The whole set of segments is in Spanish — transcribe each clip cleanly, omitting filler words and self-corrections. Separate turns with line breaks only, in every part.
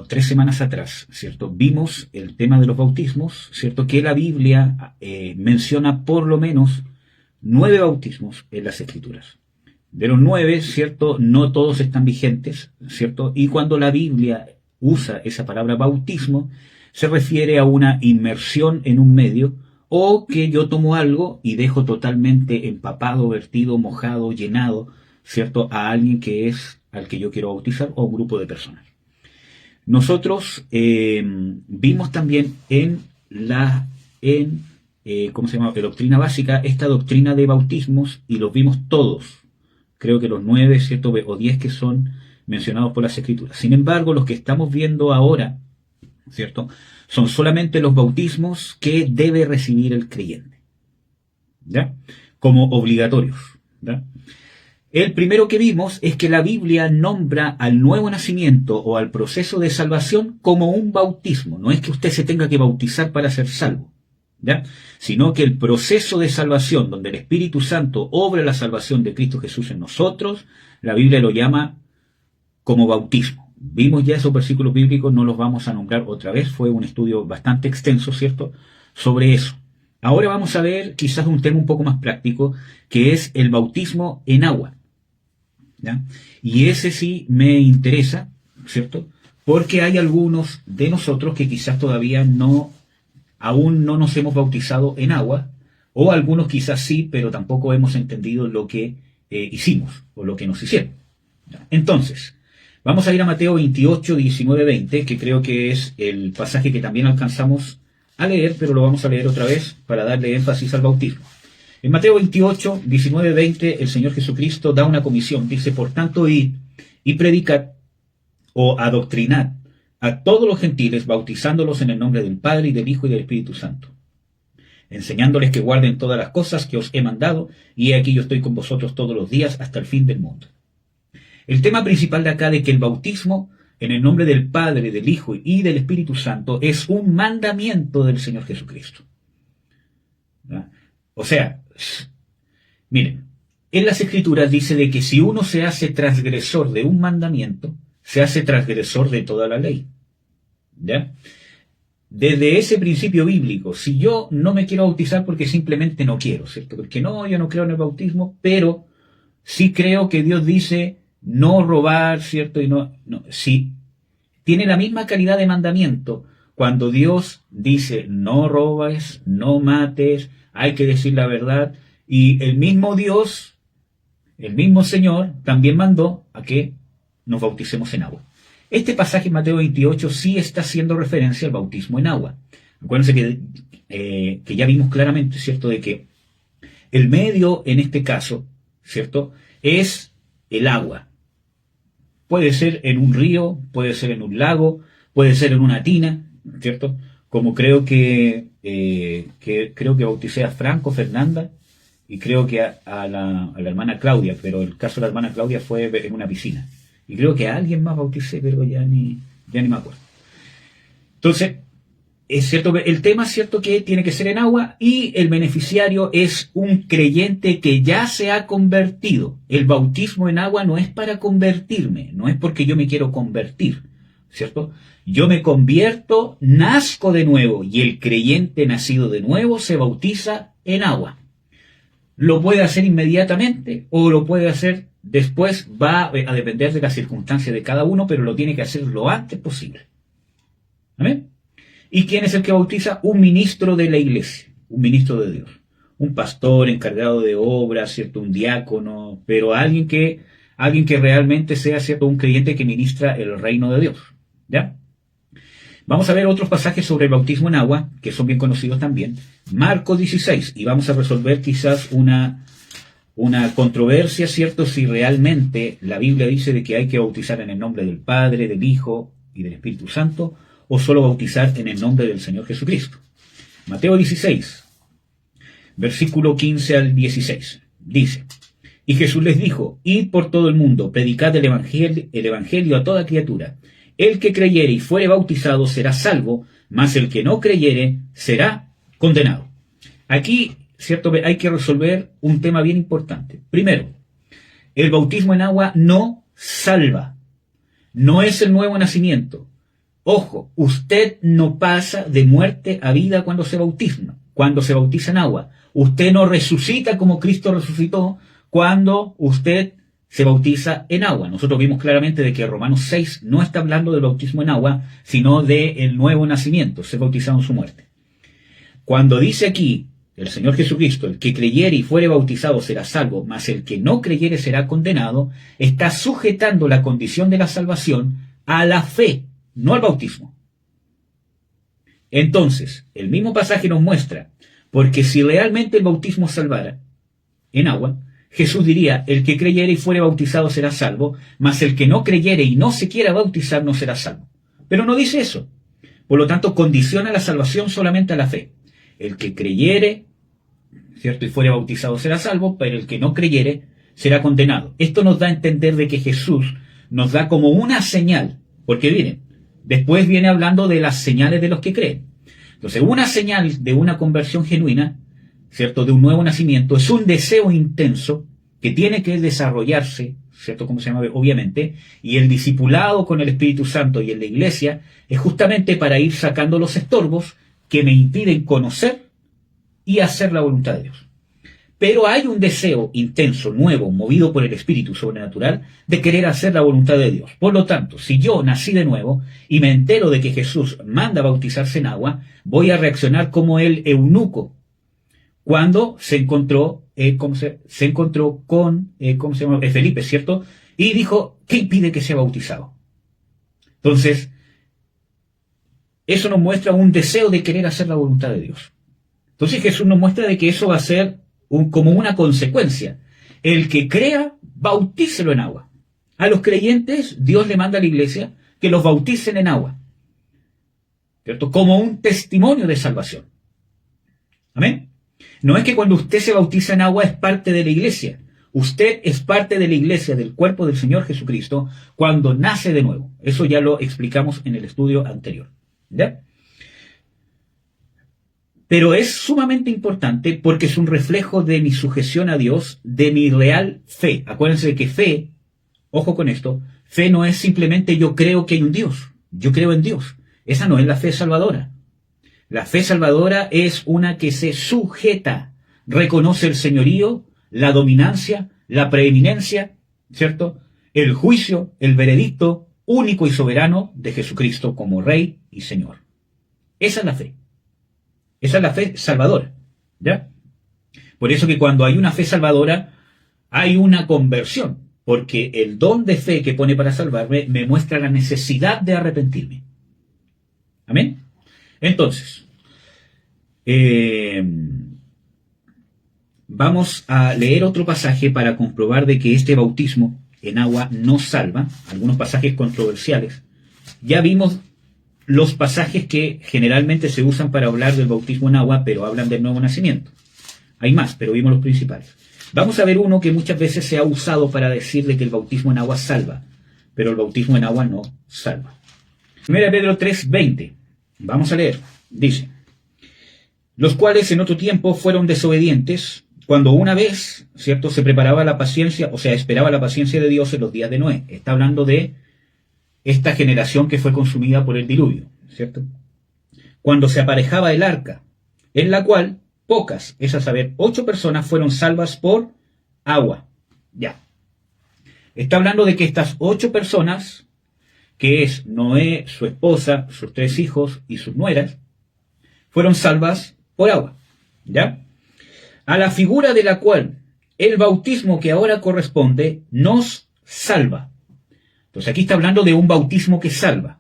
3 semanas atrás, ¿cierto? Vimos el tema de los bautismos, ¿cierto? Que la Biblia menciona por lo menos 9 bautismos en las Escrituras. De los 9, ¿cierto? No todos están vigentes, ¿cierto? Y cuando la Biblia usa esa palabra bautismo, se refiere a una inmersión en un medio, o que yo tomo algo y dejo totalmente empapado, vertido, mojado, llenado, ¿cierto? A alguien que es al que yo quiero bautizar o a un grupo de personas. Nosotros vimos también ¿cómo se llama? De doctrina básica, esta doctrina de bautismos, y los vimos todos. Creo que los 9, ¿cierto? O 10 que son mencionados por las Escrituras. Sin embargo, los que estamos viendo ahora, ¿cierto? Son solamente los bautismos que debe recibir el creyente, ¿ya? Como obligatorios, ¿ya? El primero que vimos es que la Biblia nombra al nuevo nacimiento o al proceso de salvación como un bautismo. No es que usted se tenga que bautizar para ser salvo, ¿ya? Sino que el proceso de salvación, donde el Espíritu Santo obra la salvación de Cristo Jesús en nosotros, la Biblia lo llama como bautismo. Vimos ya esos versículos bíblicos, no los vamos a nombrar otra vez, fue un estudio bastante extenso, ¿cierto?, sobre eso. Ahora vamos a ver quizás un tema un poco más práctico, que es el bautismo en agua, ¿ya? Y ese sí me interesa, ¿cierto?, porque hay algunos de nosotros que quizás todavía aún no nos hemos bautizado en agua, o algunos quizás sí, pero tampoco hemos entendido lo que hicimos, o lo que nos hicieron, ¿ya? Entonces, vamos a ir a Mateo 28, 19, 20, que creo que es el pasaje que también alcanzamos a leer, pero lo vamos a leer otra vez para darle énfasis al bautismo. En Mateo 28, 19, 20, el Señor Jesucristo da una comisión. Dice: por tanto, id y predicad o adoctrinad a todos los gentiles, bautizándolos en el nombre del Padre, y del Hijo, y del Espíritu Santo, enseñándoles que guarden todas las cosas que os he mandado, y he aquí yo estoy con vosotros todos los días hasta el fin del mundo. El tema principal de acá, de que el bautismo en el nombre del Padre, del Hijo y del Espíritu Santo es un mandamiento del Señor Jesucristo, ¿ya? O sea, miren, en las Escrituras dice de que si uno se hace transgresor de un mandamiento, se hace transgresor de toda la ley, ¿ya? Desde ese principio bíblico, si yo no me quiero bautizar porque simplemente no quiero, ¿cierto? Porque yo no creo en el bautismo, pero sí creo que Dios dice no robar, ¿cierto? Y sí, tiene la misma calidad de mandamiento cuando Dios dice no robes, no mates, hay que decir la verdad, y el mismo Dios, el mismo Señor, también mandó a que nos bauticemos en agua. Este pasaje en Mateo 28 sí está haciendo referencia al bautismo en agua. Acuérdense que ya vimos claramente, ¿cierto?, de que el medio en este caso, ¿cierto?, es el agua. Puede ser en un río, puede ser en un lago, puede ser en una tina, ¿cierto? Como creo que bauticé a Franco, Fernanda, y creo que a la hermana Claudia, pero el caso de la hermana Claudia fue en una piscina. Y creo que a alguien más bauticé, pero ya ni me acuerdo. Entonces, es cierto, el tema es cierto que tiene que ser en agua, y el beneficiario es un creyente que ya se ha convertido. El bautismo en agua no es para convertirme, no es porque yo me quiero convertir, ¿cierto? Yo me convierto, nazco de nuevo, y el creyente nacido de nuevo se bautiza en agua. Lo puede hacer inmediatamente o lo puede hacer después, va a depender de las circunstancias de cada uno, pero lo tiene que hacer lo antes posible. ¿Amén? ¿Y quién es el que bautiza? Un ministro de la iglesia, un ministro de Dios, un pastor encargado de obras, ¿cierto?, un diácono, pero alguien que realmente sea, ¿cierto?, un creyente que ministra el reino de Dios, ¿ya? Vamos a ver otros pasajes sobre el bautismo en agua, que son bien conocidos también. Marcos 16, y vamos a resolver quizás una controversia, ¿cierto?, si realmente la Biblia dice de que hay que bautizar en el nombre del Padre, del Hijo y del Espíritu Santo, o solo bautizar en el nombre del Señor Jesucristo. Mateo 16, versículo 15 al 16, dice: y Jesús les dijo: id por todo el mundo, predicad el evangelio a toda criatura. El que creyere y fuere bautizado será salvo, mas el que no creyere será condenado. Aquí, ¿cierto?, hay que resolver un tema bien importante. Primero, el bautismo en agua no salva, no es el nuevo nacimiento. Ojo, usted no pasa de muerte a vida cuando se bautiza en agua. Usted no resucita como Cristo resucitó cuando usted se bautiza en agua. Nosotros vimos claramente de que Romanos 6 no está hablando del bautismo en agua, sino del nuevo nacimiento, ser bautizado en su muerte. Cuando dice aquí el Señor Jesucristo, el que creyere y fuere bautizado será salvo, mas el que no creyere será condenado, está sujetando la condición de la salvación a la fe, no al bautismo. Entonces, el mismo pasaje nos muestra, porque si realmente el bautismo salvara en agua, Jesús diría, el que creyere y fuere bautizado será salvo, mas el que no creyere y no se quiera bautizar no será salvo. Pero no dice eso. Por lo tanto, condiciona la salvación solamente a la fe. El que creyere, ¿cierto?, y fuere bautizado será salvo, pero el que no creyere será condenado. Esto nos da a entender de que Jesús nos da como una señal, porque miren, después viene hablando de las señales de los que creen. Entonces, una señal de una conversión genuina, ¿cierto?, de un nuevo nacimiento, es un deseo intenso que tiene que desarrollarse, ¿cierto?, como se llama, obviamente, y el discipulado con el Espíritu Santo y en la iglesia es justamente para ir sacando los estorbos que me impiden conocer y hacer la voluntad de Dios. Pero hay un deseo intenso, nuevo, movido por el Espíritu sobrenatural, de querer hacer la voluntad de Dios. Por lo tanto, si yo nací de nuevo y me entero de que Jesús manda bautizarse en agua, voy a reaccionar como el eunuco cuando se encontró, se encontró con Felipe, ¿cierto? Y dijo, ¿qué impide que sea bautizado? Entonces, eso nos muestra un deseo de querer hacer la voluntad de Dios. Entonces Jesús nos muestra de que eso va a ser como una consecuencia. El que crea, bautícelo en agua. A los creyentes, Dios le manda a la iglesia que los bauticen en agua, ¿cierto?, como un testimonio de salvación. Amén. No es que cuando usted se bautiza en agua es parte de la iglesia. Usted es parte de la iglesia, del cuerpo del Señor Jesucristo, cuando nace de nuevo. Eso ya lo explicamos en el estudio anterior, ¿ya? Pero es sumamente importante porque es un reflejo de mi sujeción a Dios, de mi real fe. Acuérdense de que fe, ojo con esto, fe no es simplemente yo creo que hay un Dios, yo creo en Dios. Esa no es la fe salvadora. La fe salvadora es una que se sujeta, reconoce el señorío, la dominancia, la preeminencia, ¿cierto?, el juicio, el veredicto único y soberano de Jesucristo como Rey y Señor. Esa es la fe. Esa es la fe salvadora, ¿ya? Por eso que cuando hay una fe salvadora, hay una conversión, porque el don de fe que pone para salvarme me muestra la necesidad de arrepentirme. ¿Amén? Entonces, vamos a leer otro pasaje para comprobar de que este bautismo en agua no salva, algunos pasajes controversiales. Ya vimos los pasajes que generalmente se usan para hablar del bautismo en agua, pero hablan del nuevo nacimiento. Hay más, pero vimos los principales. Vamos a ver uno que muchas veces se ha usado para decirle que el bautismo en agua salva, pero el bautismo en agua no salva. 1 Pedro 3:20. Vamos a leer. Dice, los cuales en otro tiempo fueron desobedientes, cuando una vez, ¿cierto?, se preparaba la paciencia, o sea, esperaba la paciencia de Dios en los días de Noé. Está hablando de esta generación que fue consumida por el diluvio, ¿cierto? Cuando se aparejaba el arca, en la cual pocas, es a saber, 8 personas fueron salvas por agua. Ya. Está hablando de que estas 8 personas, que es Noé, su esposa, sus 3 hijos y sus nueras, fueron salvas por agua. ¿Ya? A la figura de la cual el bautismo que ahora corresponde nos salva. Entonces aquí está hablando de un bautismo que salva,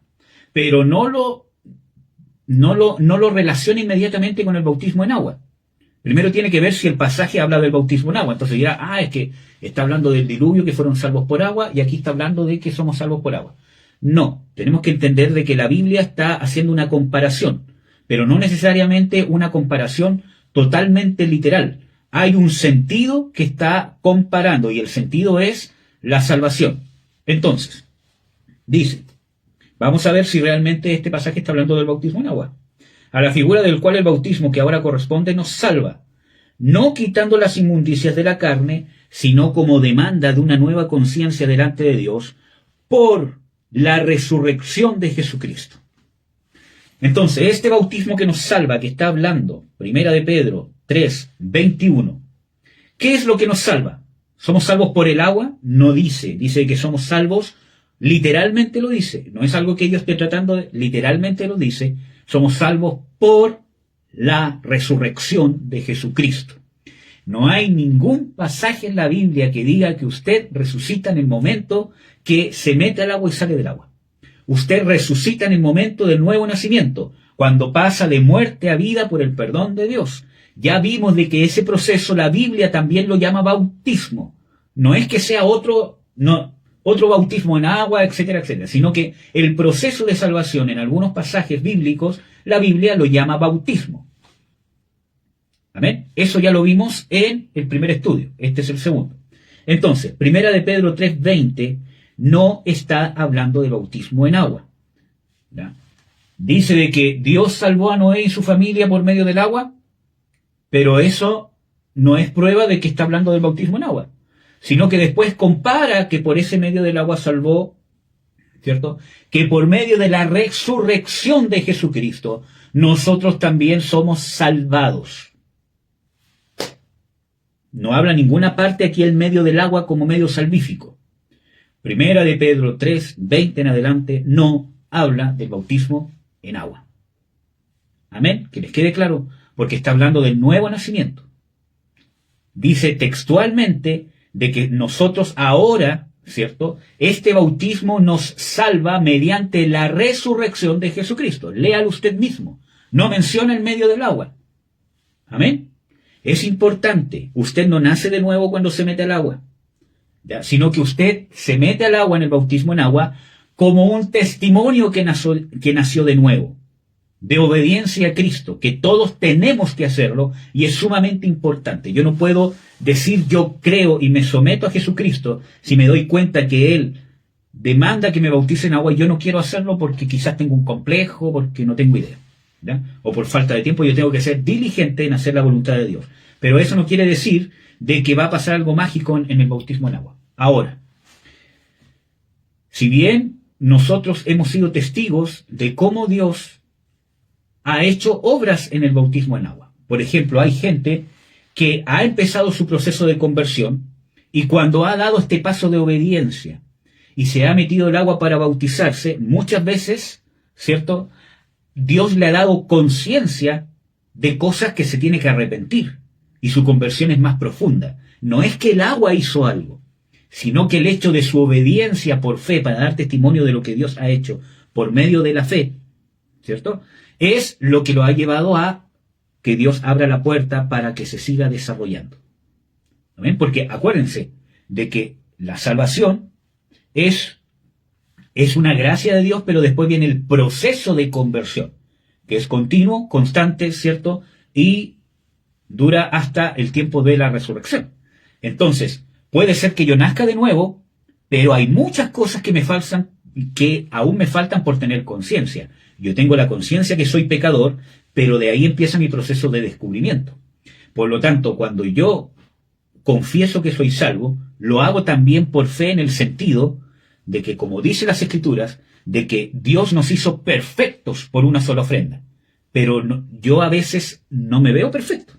pero no lo relaciona inmediatamente con el bautismo en agua. Primero tiene que ver si el pasaje habla del bautismo en agua. Entonces dirá, es que está hablando del diluvio, que fueron salvos por agua, y aquí está hablando de que somos salvos por agua. No, tenemos que entender de que la Biblia está haciendo una comparación, pero no necesariamente una comparación totalmente literal. Hay un sentido que está comparando, y el sentido es la salvación. Entonces, dice, vamos a ver si realmente este pasaje está hablando del bautismo en agua. A la figura del cual el bautismo que ahora corresponde nos salva, no quitando las inmundicias de la carne, sino como demanda de una nueva conciencia delante de Dios, por la resurrección de Jesucristo. Entonces, este bautismo que nos salva, que está hablando, Primera de Pedro 3:21, ¿qué es lo que nos salva? ¿Somos salvos por el agua? No dice, dice que somos salvos, literalmente lo dice, no es algo que yo esté tratando de, literalmente lo dice, somos salvos por la resurrección de Jesucristo. No hay ningún pasaje en la Biblia que diga que usted resucita en el momento que se mete al agua y sale del agua. Usted resucita en el momento del nuevo nacimiento, cuando pasa de muerte a vida por el perdón de Dios. Ya vimos de que ese proceso la Biblia también lo llama bautismo. No es que sea otro bautismo en agua, etcétera, etcétera, sino que el proceso de salvación en algunos pasajes bíblicos, la Biblia lo llama bautismo. ¿Amén? Eso ya lo vimos en el primer estudio. Este es el segundo. Entonces, Primera de Pedro 3:20 no está hablando de bautismo en agua. ¿Ya? Dice de que Dios salvó a Noé y su familia por medio del agua, pero eso no es prueba de que está hablando del bautismo en agua, sino que después compara que por ese medio del agua salvó, ¿cierto? Que por medio de la resurrección de Jesucristo, nosotros también somos salvados. No habla ninguna parte aquí el medio del agua como medio salvífico. Primera de Pedro 3:20 en adelante no habla del bautismo en agua. Amén, que les quede claro, porque está hablando del nuevo nacimiento. Dice textualmente de que nosotros ahora, ¿cierto? Este bautismo nos salva mediante la resurrección de Jesucristo. Léalo usted mismo. No menciona el medio del agua. Amén. Es importante. Usted no nace de nuevo cuando se mete al agua, ¿ya? Sino que usted se mete al agua en el bautismo en agua como un testimonio que nació de nuevo, de obediencia a Cristo, que todos tenemos que hacerlo y es sumamente importante. Yo no puedo decir yo creo y me someto a Jesucristo si me doy cuenta que Él demanda que me bautice en agua y yo no quiero hacerlo porque quizás tengo un complejo, porque no tengo idea, ¿ya? O por falta de tiempo. Yo tengo que ser diligente en hacer la voluntad de Dios. Pero eso no quiere decir de que va a pasar algo mágico en el bautismo en agua. Ahora, si bien nosotros hemos sido testigos de cómo Dios ha hecho obras en el bautismo en agua. Por ejemplo, hay gente que ha empezado su proceso de conversión y cuando ha dado este paso de obediencia y se ha metido el agua para bautizarse, muchas veces, ¿cierto?, Dios le ha dado conciencia de cosas que se tiene que arrepentir y su conversión es más profunda. No es que el agua hizo algo, sino que el hecho de su obediencia por fe para dar testimonio de lo que Dios ha hecho por medio de la fe, ¿cierto?, es lo que lo ha llevado a que Dios abra la puerta para que se siga desarrollando. ¿Amén? Porque acuérdense de que la salvación es una gracia de Dios, pero después viene el proceso de conversión, que es continuo, constante, ¿cierto? Y dura hasta el tiempo de la resurrección. Entonces, puede ser que yo nazca de nuevo, pero hay muchas cosas que aún me faltan por tener conciencia. Yo tengo la conciencia que soy pecador, pero de ahí empieza mi proceso de descubrimiento. Por lo tanto, cuando yo confieso que soy salvo, lo hago también por fe en el sentido de que, como dice las Escrituras, de que Dios nos hizo perfectos por una sola ofrenda. Pero yo a veces no me veo perfecto.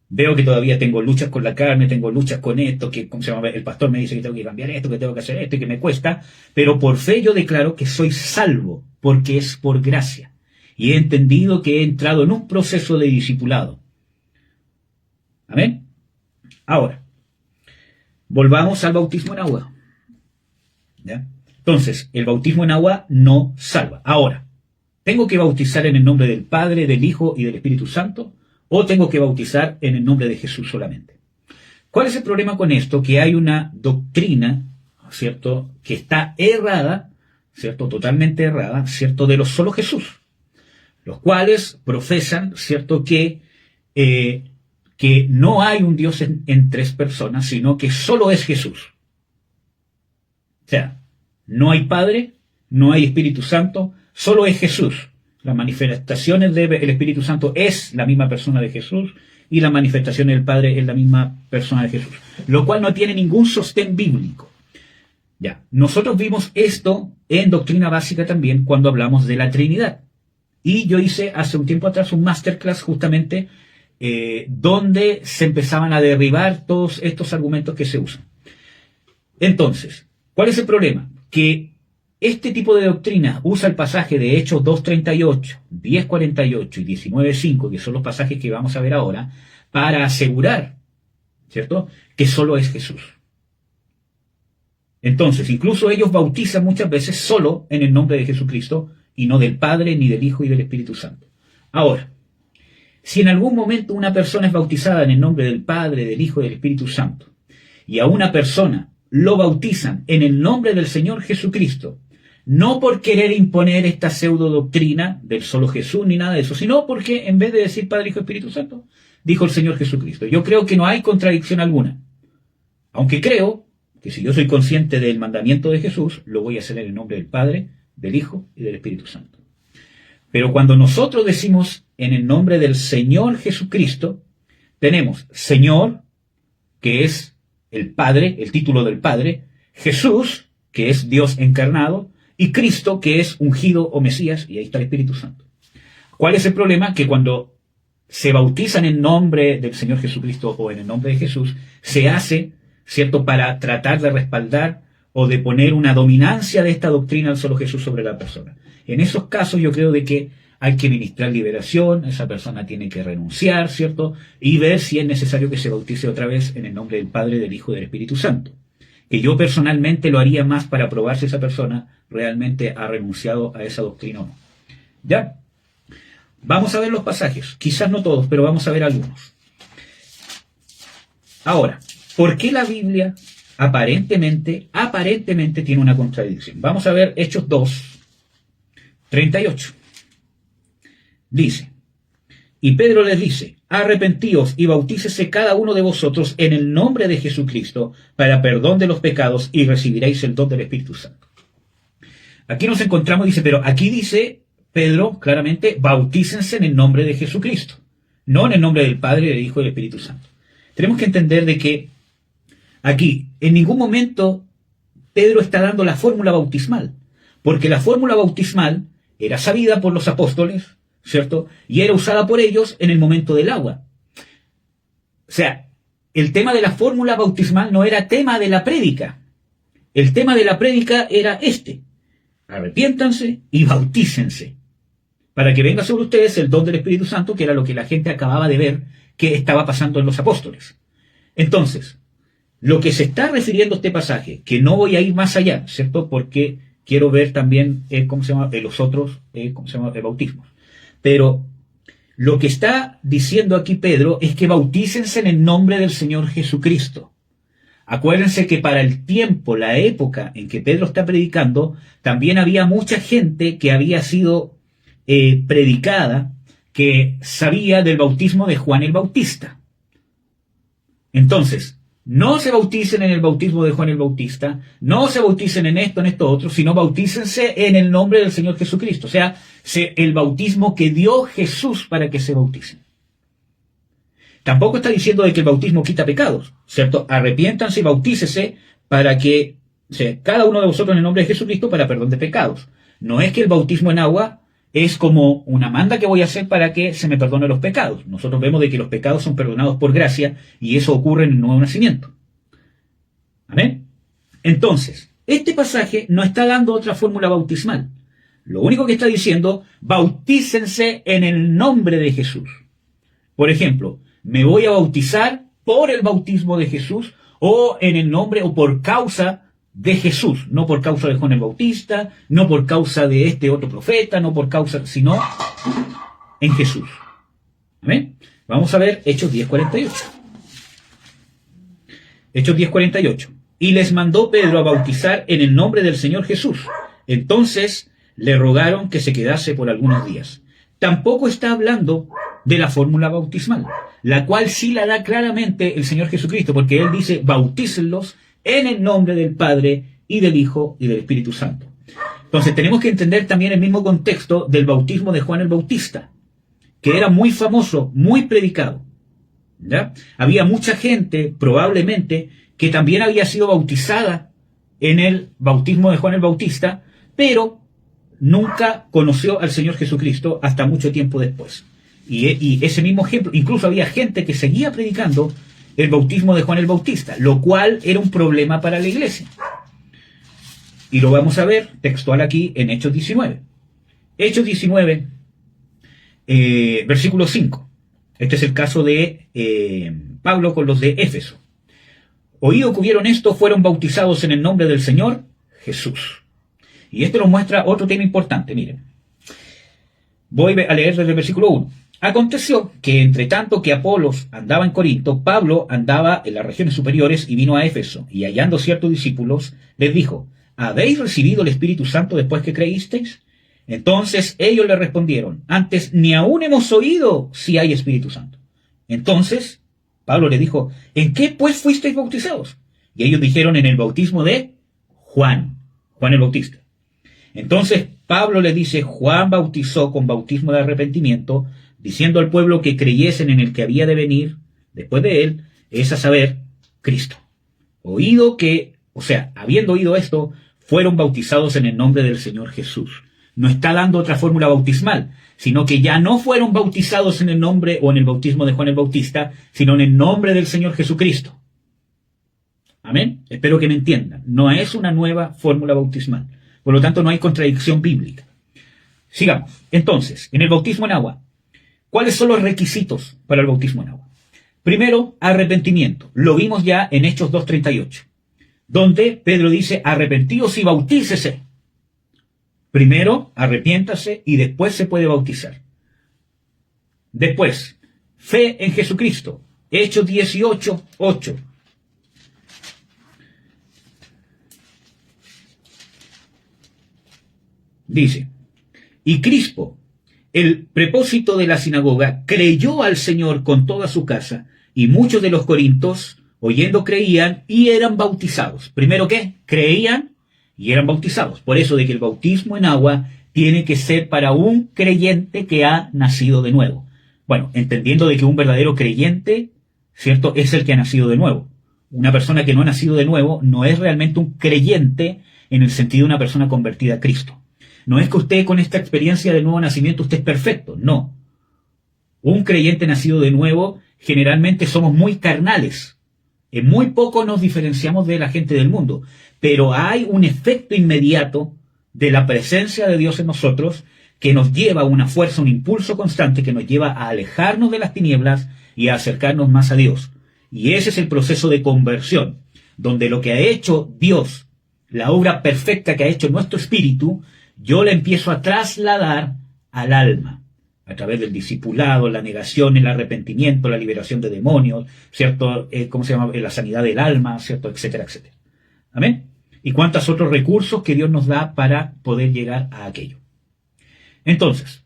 Veo que todavía tengo luchas con la carne, tengo luchas con esto, que el pastor me dice que tengo que cambiar esto, que tengo que hacer esto y que me cuesta, pero por fe yo declaro que soy salvo, porque es por gracia. Y he entendido que he entrado en un proceso de discipulado. ¿Amén? Ahora, volvamos al bautismo en agua. ¿Ya? Entonces, el bautismo en agua no salva. Ahora, ¿tengo que bautizar en el nombre del Padre, del Hijo y del Espíritu Santo? ¿O tengo que bautizar en el nombre de Jesús solamente? ¿Cuál es el problema con esto? Que hay una doctrina, ¿cierto?, que está errada, ¿cierto?, totalmente errada, ¿cierto?, de los solo Jesús, los cuales profesan, ¿cierto?, que no hay un Dios en tres personas, sino que solo es Jesús. O sea, no hay Padre, no hay Espíritu Santo, solo es Jesús. Las manifestaciones del Espíritu Santo es la misma persona de Jesús y la manifestación del Padre es la misma persona de Jesús, lo cual no tiene ningún sostén bíblico. Ya, nosotros vimos esto en doctrina básica también cuando hablamos de la Trinidad. Y yo hice hace un tiempo atrás un masterclass justamente donde se empezaban a derribar todos estos argumentos que se usan. Entonces, ¿cuál es el problema? Que este tipo de doctrina usa el pasaje de Hechos 2.38, 10.48 y 19.5, que son los pasajes que vamos a ver ahora, para asegurar, ¿cierto?, que solo es Jesús. Entonces, incluso ellos bautizan muchas veces solo en el nombre de Jesucristo y no del Padre, ni del Hijo y del Espíritu Santo. Ahora, si en algún momento una persona es bautizada en el nombre del Padre, del Hijo y del Espíritu Santo, y a una persona lo bautizan en el nombre del Señor Jesucristo, no por querer imponer esta pseudo doctrina del solo Jesús ni nada de eso, sino porque en vez de decir Padre, Hijo y Espíritu Santo, dijo el Señor Jesucristo. Yo creo que no hay contradicción alguna, aunque creo que si yo soy consciente del mandamiento de Jesús, lo voy a hacer en el nombre del Padre, del Hijo y del Espíritu Santo. Pero cuando nosotros decimos en el nombre del Señor Jesucristo, tenemos Señor, que es el Padre, el título del Padre, Jesús, que es Dios encarnado, y Cristo, que es ungido o Mesías, y ahí está el Espíritu Santo. ¿Cuál es el problema? Que cuando se bautizan en nombre del Señor Jesucristo o en el nombre de Jesús, se hace, ¿cierto?, para tratar de respaldar o de poner una dominancia de esta doctrina del solo Jesús sobre la persona. En esos casos yo creo de que hay que ministrar liberación, esa persona tiene que renunciar, ¿cierto?, y ver si es necesario que se bautice otra vez en el nombre del Padre, del Hijo y del Espíritu Santo. Que yo personalmente lo haría más para probar si esa persona realmente ha renunciado a esa doctrina o no. ¿Ya? Vamos a ver los pasajes, quizás no todos, pero vamos a ver algunos. Ahora, ¿por qué la Biblia aparentemente tiene una contradicción? Vamos a ver Hechos 2:38. Dice, y Pedro les dice, arrepentíos y bautícese cada uno de vosotros en el nombre de Jesucristo para perdón de los pecados y recibiréis el don del Espíritu Santo. Aquí nos encontramos, dice, pero aquí dice Pedro claramente, bautícense en el nombre de Jesucristo, no en el nombre del Padre, del Hijo y del Espíritu Santo. Tenemos que entender de que aquí en ningún momento Pedro está dando la fórmula bautismal, porque la fórmula bautismal era sabida por los apóstoles, ¿cierto? Y era usada por ellos en el momento del agua. O sea, el tema de la fórmula bautismal no era tema de la prédica. El tema de la prédica era este. Arrepiéntanse y bautícense, para que venga sobre ustedes el don del Espíritu Santo, que era lo que la gente acababa de ver que estaba pasando en los apóstoles. Entonces, lo que se está refiriendo a este pasaje, que no voy a ir más allá, ¿cierto? Porque quiero ver también, los otros, bautismos. Pero lo que está diciendo aquí Pedro es que bautícense en el nombre del Señor Jesucristo. Acuérdense que para el tiempo, la época en que Pedro está predicando, también había mucha gente que había sido predicada, que sabía del bautismo de Juan el Bautista. Entonces, no se bauticen en el bautismo de Juan el Bautista, no se bauticen en esto otro, sino bautícense en el nombre del Señor Jesucristo. O sea, el bautismo que dio Jesús para que se bauticen. Tampoco está diciendo de que el bautismo quita pecados, ¿cierto? Arrepiéntanse y bautícese para que, cada uno de vosotros en el nombre de Jesucristo para perdón de pecados. No es que el bautismo en agua es como una manda que voy a hacer para que se me perdone los pecados. Nosotros vemos de que los pecados son perdonados por gracia y eso ocurre en el nuevo nacimiento. ¿Amén? Entonces, este pasaje no está dando otra fórmula bautismal. Lo único que está diciendo, bautícense en el nombre de Jesús. Por ejemplo, me voy a bautizar por el bautismo de Jesús o en el nombre o por causa de Jesús, no por causa de Juan el Bautista, no por causa de este otro profeta, no por causa, sino en Jesús. ¿Amén? Vamos a ver Hechos 10:48. Hechos 10:48. Y les mandó Pedro a bautizar en el nombre del Señor Jesús. Entonces le rogaron que se quedase por algunos días. Tampoco está hablando de la fórmula bautismal, la cual sí la da claramente el Señor Jesucristo, porque Él dice, bautícenlos en el nombre del Padre y del Hijo y del Espíritu Santo. Entonces tenemos que entender también el mismo contexto del bautismo de Juan el Bautista, que era muy famoso, muy predicado. ¿Ya? Había mucha gente, probablemente, que también había sido bautizada en el bautismo de Juan el Bautista, pero nunca conoció al Señor Jesucristo hasta mucho tiempo después. Y ese mismo ejemplo, incluso había gente que seguía predicando el bautismo de Juan el Bautista, lo cual era un problema para la iglesia. Y lo vamos a ver textual aquí en Hechos 19. Hechos 19, versículo 5. Este es el caso de Pablo con los de Éfeso. Oído que hubieron esto, fueron bautizados en el nombre del Señor Jesús. Y esto nos muestra otro tema importante, miren. Voy a leer desde el versículo 1. Aconteció que entre tanto que Apolos andaba en Corinto, Pablo andaba en las regiones superiores y vino a Éfeso, y hallando ciertos discípulos, les dijo: ¿habéis recibido el Espíritu Santo después que creísteis? Entonces ellos le respondieron: antes ni aún hemos oído si hay Espíritu Santo. Entonces Pablo le dijo: ¿en qué pues fuisteis bautizados? Y ellos dijeron: en el bautismo de Juan el Bautista. Entonces Pablo le dice: Juan bautizó con bautismo de arrepentimiento, diciendo al pueblo que creyesen en el que había de venir después de él, es a saber, Cristo. Habiendo oído esto, fueron bautizados en el nombre del Señor Jesús. No está dando otra fórmula bautismal, sino que ya no fueron bautizados en el nombre o en el bautismo de Juan el Bautista, sino en el nombre del Señor Jesucristo. Amén. Espero que me entiendan. No es una nueva fórmula bautismal. Por lo tanto, no hay contradicción bíblica. Sigamos. Entonces, en el bautismo en agua, ¿cuáles son los requisitos para el bautismo en agua? Primero, arrepentimiento. Lo vimos ya en Hechos 2:38, donde Pedro dice: arrepentíos y bautícese. Primero, arrepiéntase y después se puede bautizar. Después, fe en Jesucristo. Hechos 18:8. Dice: y Crispo, el prepósito de la sinagoga, creyó al Señor con toda su casa, y muchos de los corintios, oyendo, creían y eran bautizados. Primero, ¿qué? Creían y eran bautizados. Por eso de que el bautismo en agua tiene que ser para un creyente que ha nacido de nuevo. Bueno, entendiendo de que un verdadero creyente, ¿cierto?, es el que ha nacido de nuevo. Una persona que no ha nacido de nuevo no es realmente un creyente en el sentido de una persona convertida a Cristo. No es que usted con esta experiencia del nuevo nacimiento usted es perfecto, no. Un creyente nacido de nuevo, generalmente somos muy carnales. En muy poco nos diferenciamos de la gente del mundo, pero hay un efecto inmediato de la presencia de Dios en nosotros que nos lleva a una fuerza, un impulso constante que nos lleva a alejarnos de las tinieblas y a acercarnos más a Dios. Y ese es el proceso de conversión, donde lo que ha hecho Dios, la obra perfecta que ha hecho nuestro espíritu, yo la empiezo a trasladar al alma, a través del discipulado, la negación, el arrepentimiento, la liberación de demonios, ¿cierto? La sanidad del alma, ¿cierto? Etcétera, etcétera. ¿Amén? Y cuántos otros recursos que Dios nos da para poder llegar a aquello. Entonces,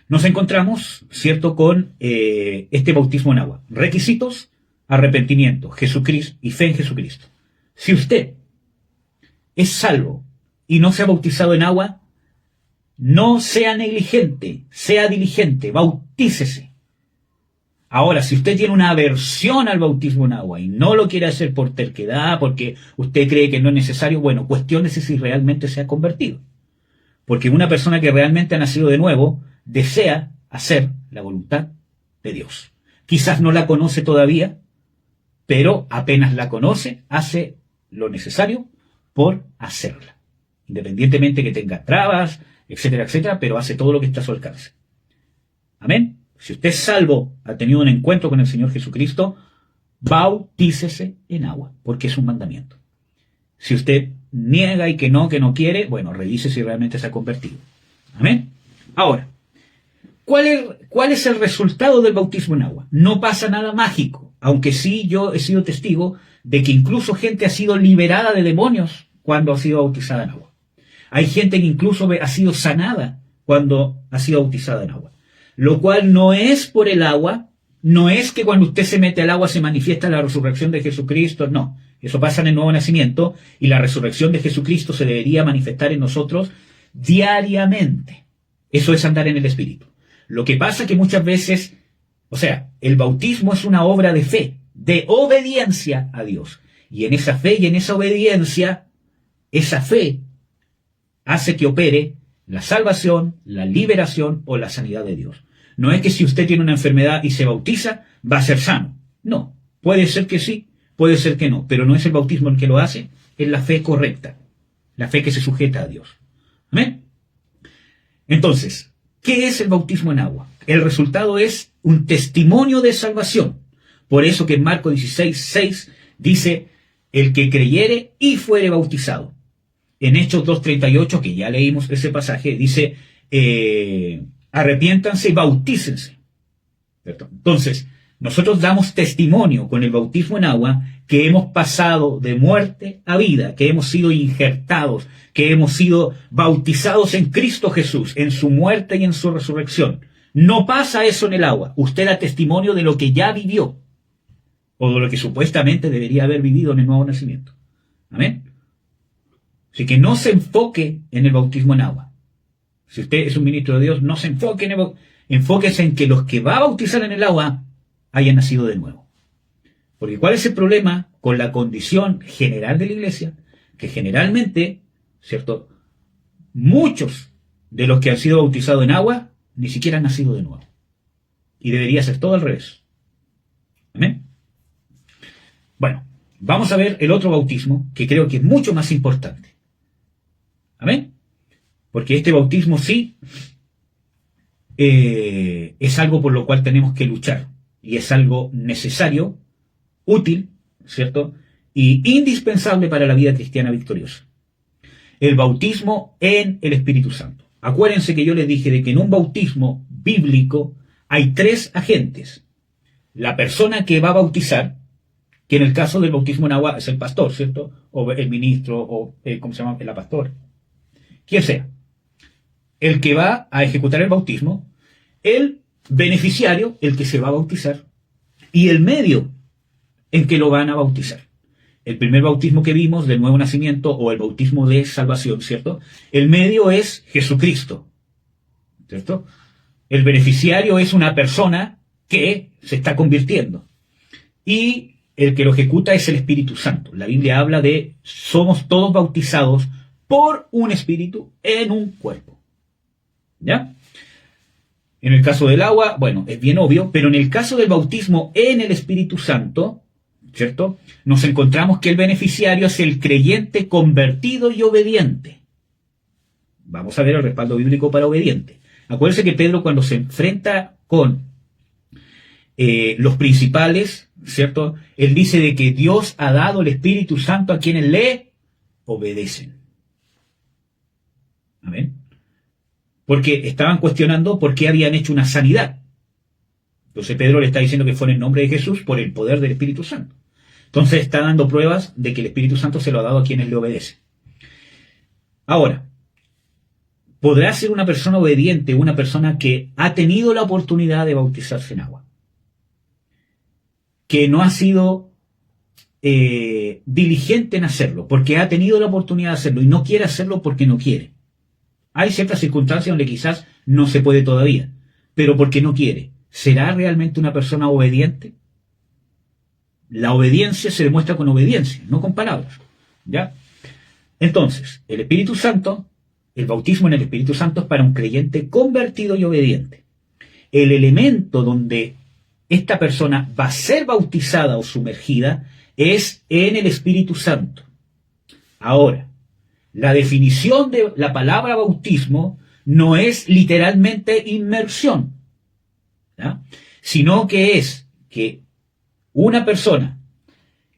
nos encontramos, ¿cierto?, con este bautismo en agua. Requisitos: arrepentimiento, Jesucristo y fe en Jesucristo. Si usted es salvo y no se ha bautizado en agua, no sea negligente, sea diligente, bautícese. Ahora, si usted tiene una aversión al bautismo en agua y no lo quiere hacer por terquedad, porque usted cree que no es necesario, bueno, cuestiónese si realmente se ha convertido. Porque una persona que realmente ha nacido de nuevo desea hacer la voluntad de Dios. Quizás no la conoce todavía, pero apenas la conoce, hace lo necesario por hacerla. Independientemente que tenga trabas, etcétera, etcétera, pero hace todo lo que está a su alcance. Amén. Si usted es salvo, ha tenido un encuentro con el Señor Jesucristo, bautícese en agua, porque es un mandamiento. Si usted niega y que no quiere, bueno, revise si realmente se ha convertido. Amén. Ahora, ¿cuál es el resultado del bautismo en agua? No pasa nada mágico, aunque sí yo he sido testigo de que incluso gente ha sido liberada de demonios cuando ha sido bautizada en agua. Hay gente que incluso ha sido sanada cuando ha sido bautizada en agua. Lo cual no es por el agua, no es que cuando usted se mete al agua se manifiesta la resurrección de Jesucristo, no. Eso pasa en el nuevo nacimiento y la resurrección de Jesucristo se debería manifestar en nosotros diariamente. Eso es andar en el Espíritu. Lo que pasa es que muchas veces, el bautismo es una obra de fe, de obediencia a Dios. Y en esa fe y en esa obediencia esa fe hace que opere la salvación, la liberación o la sanidad de Dios. No es que si usted tiene una enfermedad y se bautiza, va a ser sano. No, puede ser que sí, puede ser que no, pero no es el bautismo el que lo hace, es la fe correcta, la fe que se sujeta a Dios. ¿Amén? Entonces, ¿qué es el bautismo en agua? El resultado es un testimonio de salvación. Por eso que en Marcos 16:6 dice, el que creyere y fuere bautizado. En Hechos 2:38, que ya leímos ese pasaje, dice, arrepiéntanse y bautícense. ¿Cierto? Entonces, nosotros damos testimonio con el bautismo en agua que hemos pasado de muerte a vida, que hemos sido injertados, que hemos sido bautizados en Cristo Jesús, en su muerte y en su resurrección. No pasa eso en el agua. Usted da testimonio de lo que ya vivió, o de lo que supuestamente debería haber vivido en el nuevo nacimiento. Amén. Así que no se enfoque en el bautismo en agua. Si usted es un ministro de Dios, no se enfoque en enfóquese en que los que va a bautizar en el agua hayan nacido de nuevo. Porque ¿cuál es el problema con la condición general de la iglesia? Que generalmente, ¿cierto?, muchos de los que han sido bautizados en agua ni siquiera han nacido de nuevo. Y debería ser todo al revés. ¿Amén? Bueno, vamos a ver el otro bautismo, que creo que es mucho más importante. ¿Amén? Porque este bautismo sí es algo por lo cual tenemos que luchar. Y es algo necesario, útil, ¿cierto? Y indispensable para la vida cristiana victoriosa. El bautismo en el Espíritu Santo. Acuérdense que yo les dije de que en un bautismo bíblico hay tres agentes. La persona que va a bautizar, que en el caso del bautismo en agua es el pastor, ¿cierto? O el ministro, o ¿cómo se llama? La pastora. Quien sea. El que va a ejecutar el bautismo, el beneficiario, el que se va a bautizar, y el medio en que lo van a bautizar. El primer bautismo que vimos del nuevo nacimiento, o el bautismo de salvación, ¿cierto? El medio es Jesucristo, ¿cierto? El beneficiario es una persona que se está convirtiendo. Y el que lo ejecuta es el Espíritu Santo. La Biblia habla de somos todos bautizados por un espíritu en un cuerpo. ¿Ya? En el caso del agua, bueno, es bien obvio, pero en el caso del bautismo en el Espíritu Santo, ¿cierto?, nos encontramos que el beneficiario es el creyente convertido y obediente. Vamos a ver el respaldo bíblico para obediente. Acuérdense que Pedro, cuando se enfrenta con los principales, ¿cierto?, él dice de que Dios ha dado el Espíritu Santo a quienes le obedecen. Amén. Porque estaban cuestionando por qué habían hecho una sanidad. Entonces Pedro le está diciendo que fue en el nombre de Jesús por el poder del Espíritu Santo. Entonces está dando pruebas de que el Espíritu Santo se lo ha dado a quienes le obedecen. Ahora, ¿podrá ser una persona obediente una persona que ha tenido la oportunidad de bautizarse en agua? Que no ha sido diligente en hacerlo, porque ha tenido la oportunidad de hacerlo y no quiere hacerlo porque no quiere. Hay ciertas circunstancias donde quizás no se puede todavía, pero porque no quiere. ¿Será realmente una persona obediente? La obediencia se demuestra con obediencia, no con palabras. ¿Ya? Entonces, el Espíritu Santo, el bautismo en el Espíritu Santo es para un creyente convertido y obediente. El elemento donde esta persona va a ser bautizada o sumergida es en el Espíritu Santo. Ahora, la definición de la palabra bautismo no es literalmente inmersión, ¿ya?, sino que es que una persona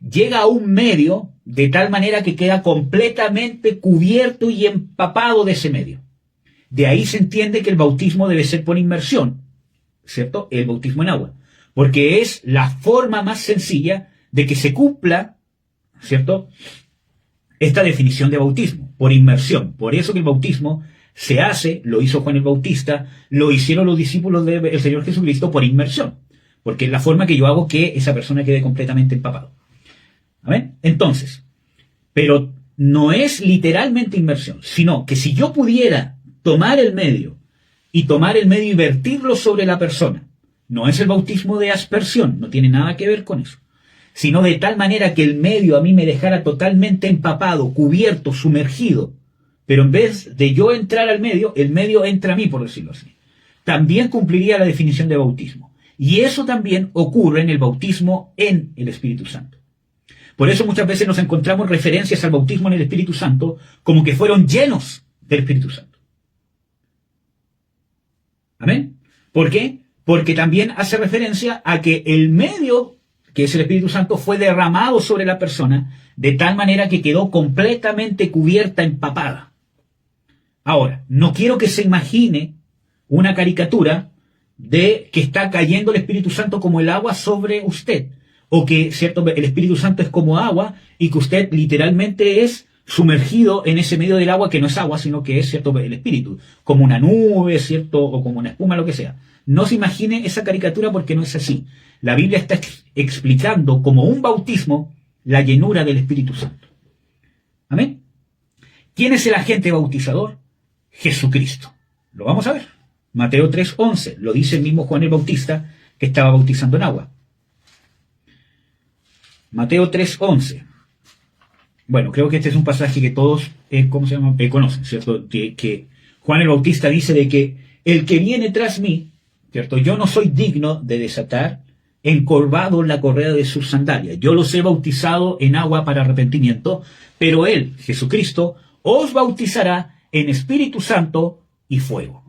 llega a un medio de tal manera que queda completamente cubierto y empapado de ese medio. De ahí se entiende que el bautismo debe ser por inmersión, ¿cierto? El bautismo en agua, porque es la forma más sencilla de que se cumpla, ¿cierto?, esta definición de bautismo, por inmersión. Por eso que el bautismo se hace, lo hizo Juan el Bautista, lo hicieron los discípulos del Señor Jesucristo por inmersión, porque es la forma que yo hago que esa persona quede completamente empapado. ¿Amén? Entonces, pero no es literalmente inmersión, sino que si yo pudiera tomar el medio y vertirlo sobre la persona, no es el bautismo de aspersión, no tiene nada que ver con eso, sino de tal manera que el medio a mí me dejara totalmente empapado, cubierto, sumergido. Pero en vez de yo entrar al medio, el medio entra a mí, por decirlo así. También cumpliría la definición de bautismo. Y eso también ocurre en el bautismo en el Espíritu Santo. Por eso muchas veces nos encontramos referencias al bautismo en el Espíritu Santo como que fueron llenos del Espíritu Santo. ¿Amén? ¿Por qué? Porque también hace referencia a que el medio, que es el Espíritu Santo, fue derramado sobre la persona de tal manera que quedó completamente cubierta, empapada. Ahora, no quiero que se imagine una caricatura de que está cayendo el Espíritu Santo como el agua sobre usted, o que, cierto, el Espíritu Santo es como agua y que usted literalmente es sumergido en ese medio del agua que no es agua, sino que es, cierto, el Espíritu, como una nube, cierto, o como una espuma, lo que sea. No se imagine esa caricatura porque no es así. La Biblia está explicando como un bautismo la llenura del Espíritu Santo. ¿Amén? ¿Quién es el agente bautizador? Jesucristo. Lo vamos a ver. Mateo 3:11, lo dice el mismo Juan el Bautista que estaba bautizando en agua. Mateo 3:11. Bueno, creo que este es un pasaje que todos conocen, ¿cierto? Que Juan el Bautista dice de que el que viene tras mí, ¿cierto? Yo no soy digno de desatar encorvado la correa de sus sandalias. Yo los he bautizado en agua para arrepentimiento, pero él, Jesucristo, os bautizará en Espíritu Santo y fuego.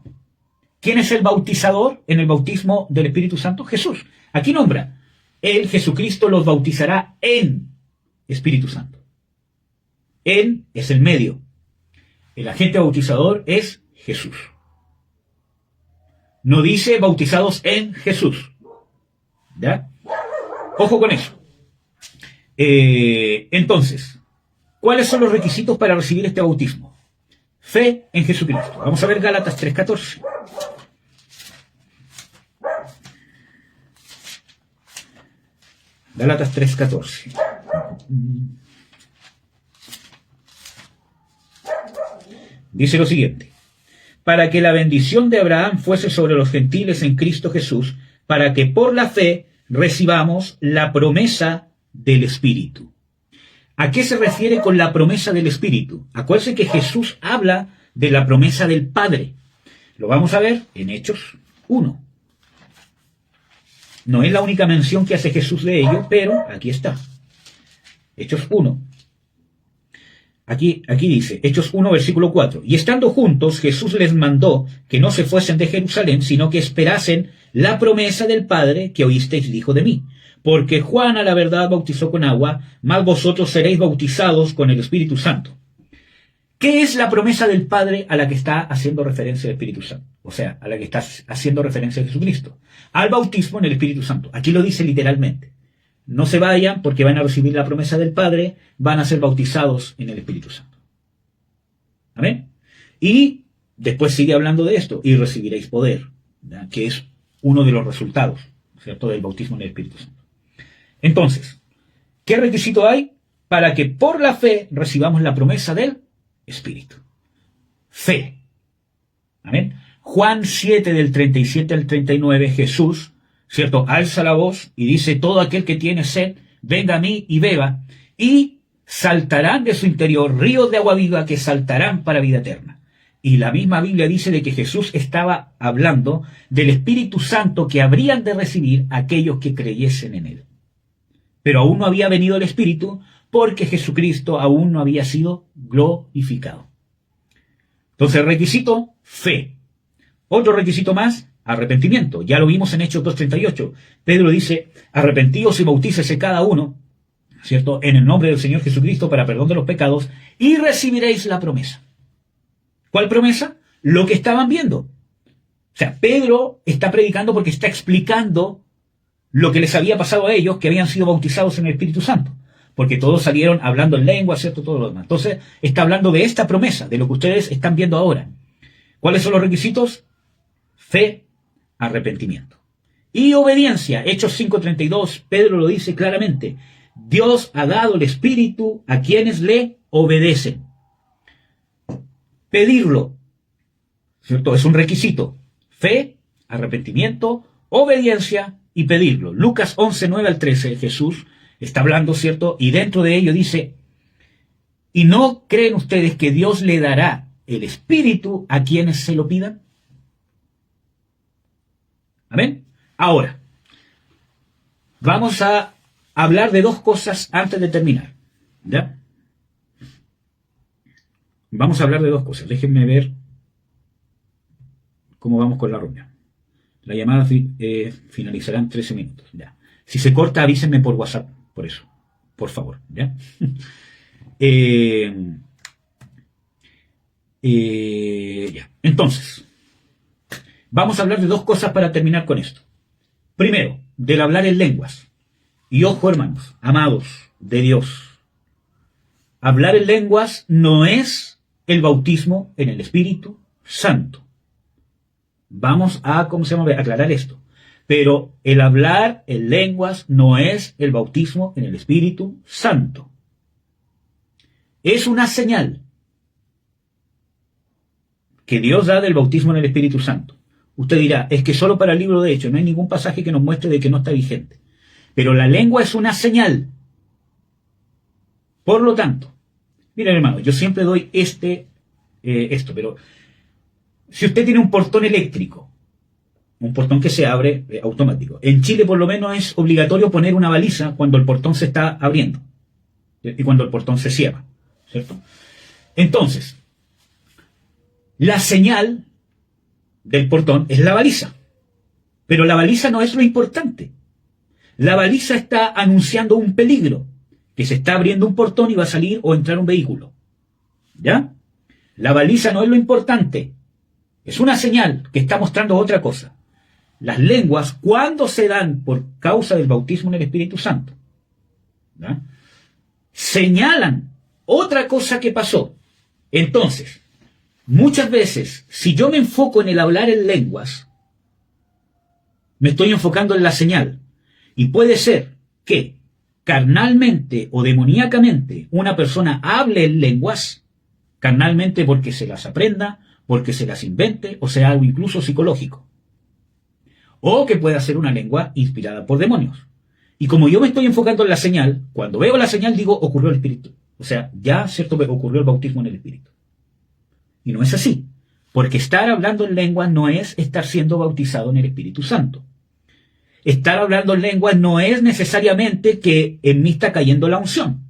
¿Quién es el bautizador en el bautismo del Espíritu Santo? Jesús. Aquí nombra, él, Jesucristo, los bautizará en Espíritu Santo. Él es el medio. El agente bautizador es Jesús. No dice bautizados en Jesús. ¿Ya? Ojo con eso. Entonces, ¿cuáles son los requisitos para recibir este bautismo? Fe en Jesucristo. Vamos a ver Gálatas 3:14. Gálatas 3:14. Dice lo siguiente: para que la bendición de Abraham fuese sobre los gentiles en Cristo Jesús, para que por la fe recibamos la promesa del Espíritu. ¿A qué se refiere con la promesa del Espíritu? Acuérdense que Jesús habla de la promesa del Padre. Lo vamos a ver en Hechos 1. No es la única mención que hace Jesús de ello, pero aquí está. Hechos 1. Aquí dice, Hechos 1, versículo 4. Y estando juntos, Jesús les mandó que no se fuesen de Jerusalén, sino que esperasen la promesa del Padre que oísteis dijo de mí. Porque Juan a la verdad bautizó con agua, mas vosotros seréis bautizados con el Espíritu Santo. ¿Qué es la promesa del Padre a la que está haciendo referencia el Espíritu Santo? O sea, a la que está haciendo referencia a Jesucristo. Al bautismo en el Espíritu Santo. Aquí lo dice literalmente. No se vayan porque van a recibir la promesa del Padre, van a ser bautizados en el Espíritu Santo. ¿Amén? Y después sigue hablando de esto, y recibiréis poder, ¿verdad? Que es uno de los resultados, ¿cierto?, del bautismo en el Espíritu Santo. Entonces, ¿qué requisito hay para que por la fe recibamos la promesa del Espíritu? Fe. ¿Amén? Juan 7, del 37 al 39, Jesús, ¿cierto?, alza la voz y dice: todo aquel que tiene sed, venga a mí y beba, y saltarán de su interior ríos de agua viva que saltarán para vida eterna. Y la misma Biblia dice de que Jesús estaba hablando del Espíritu Santo que habrían de recibir aquellos que creyesen en él. Pero aún no había venido el Espíritu porque Jesucristo aún no había sido glorificado. Entonces, requisito, fe. Otro requisito más, arrepentimiento. Ya lo vimos en Hechos 2:38. Pedro dice: arrepentíos y bautícese cada uno, ¿cierto?, en el nombre del Señor Jesucristo para perdón de los pecados, y recibiréis la promesa. ¿Cuál promesa? Lo que estaban viendo. O sea, Pedro está predicando porque está explicando lo que les había pasado a ellos, que habían sido bautizados en el Espíritu Santo. Porque todos salieron hablando en lengua, ¿cierto?, todo lo demás. Entonces, está hablando de esta promesa, de lo que ustedes están viendo ahora. ¿Cuáles son los requisitos? Fe, arrepentimiento. Y obediencia. Hechos 5:32, Pedro lo dice claramente: Dios ha dado el Espíritu a quienes le obedecen. Pedirlo, ¿cierto?, es un requisito. Fe, arrepentimiento, obediencia y pedirlo. Lucas 11:9 al 13, Jesús Está hablando, ¿cierto? Y dentro de ello dice, ¿y no creen ustedes que Dios le dará el Espíritu a quienes se lo pidan? Amén. Ahora, vamos a hablar de dos cosas antes de terminar. ¿Ya? Vamos a hablar de dos cosas. Déjenme ver cómo vamos con la reunión. La llamada finalizará en 13 minutos. Ya. Si se corta, avísenme por WhatsApp. Por eso. Por favor. ¿Ya? Ya. Entonces, vamos a hablar de dos cosas para terminar con esto. Primero, del hablar en lenguas. Y ojo, hermanos, amados de Dios. Hablar en lenguas no es el bautismo en el Espíritu Santo. Vamos a, aclarar esto. Pero el hablar en lenguas no es el bautismo en el Espíritu Santo. Es una señal que Dios da del bautismo en el Espíritu Santo. Usted dirá, es que solo para el libro de Hechos no hay ningún pasaje que nos muestre de que no está vigente. Pero la lengua es una señal. Por lo tanto, miren hermano, yo siempre doy esto, pero si usted tiene un portón eléctrico, un portón que se abre automático, en Chile por lo menos es obligatorio poner una baliza cuando el portón se está abriendo y cuando el portón se cierra, ¿cierto? Entonces, la señal del portón es la baliza, pero la baliza no es lo importante. La baliza está anunciando un peligro, que se está abriendo un portón y va a salir o entrar un vehículo. ¿Ya? La baliza no es lo importante. Es una señal que está mostrando otra cosa. Las lenguas, ¿cuándo se dan por causa del bautismo en el Espíritu Santo? ¿Ya? Señalan otra cosa que pasó. Entonces, muchas veces, si yo me enfoco en el hablar en lenguas, me estoy enfocando en la señal. Y puede ser que carnalmente o demoníacamente una persona hable en lenguas, carnalmente porque se las aprenda, porque se las invente, o sea, algo incluso psicológico. O que pueda ser una lengua inspirada por demonios. Y como yo me estoy enfocando en la señal, cuando veo la señal digo, ocurrió el Espíritu. O sea, ya, cierto, ocurrió el bautismo en el Espíritu. Y no es así. Porque estar hablando en lengua no es estar siendo bautizado en el Espíritu Santo. Estar hablando en lengua no es necesariamente que en mí está cayendo la unción.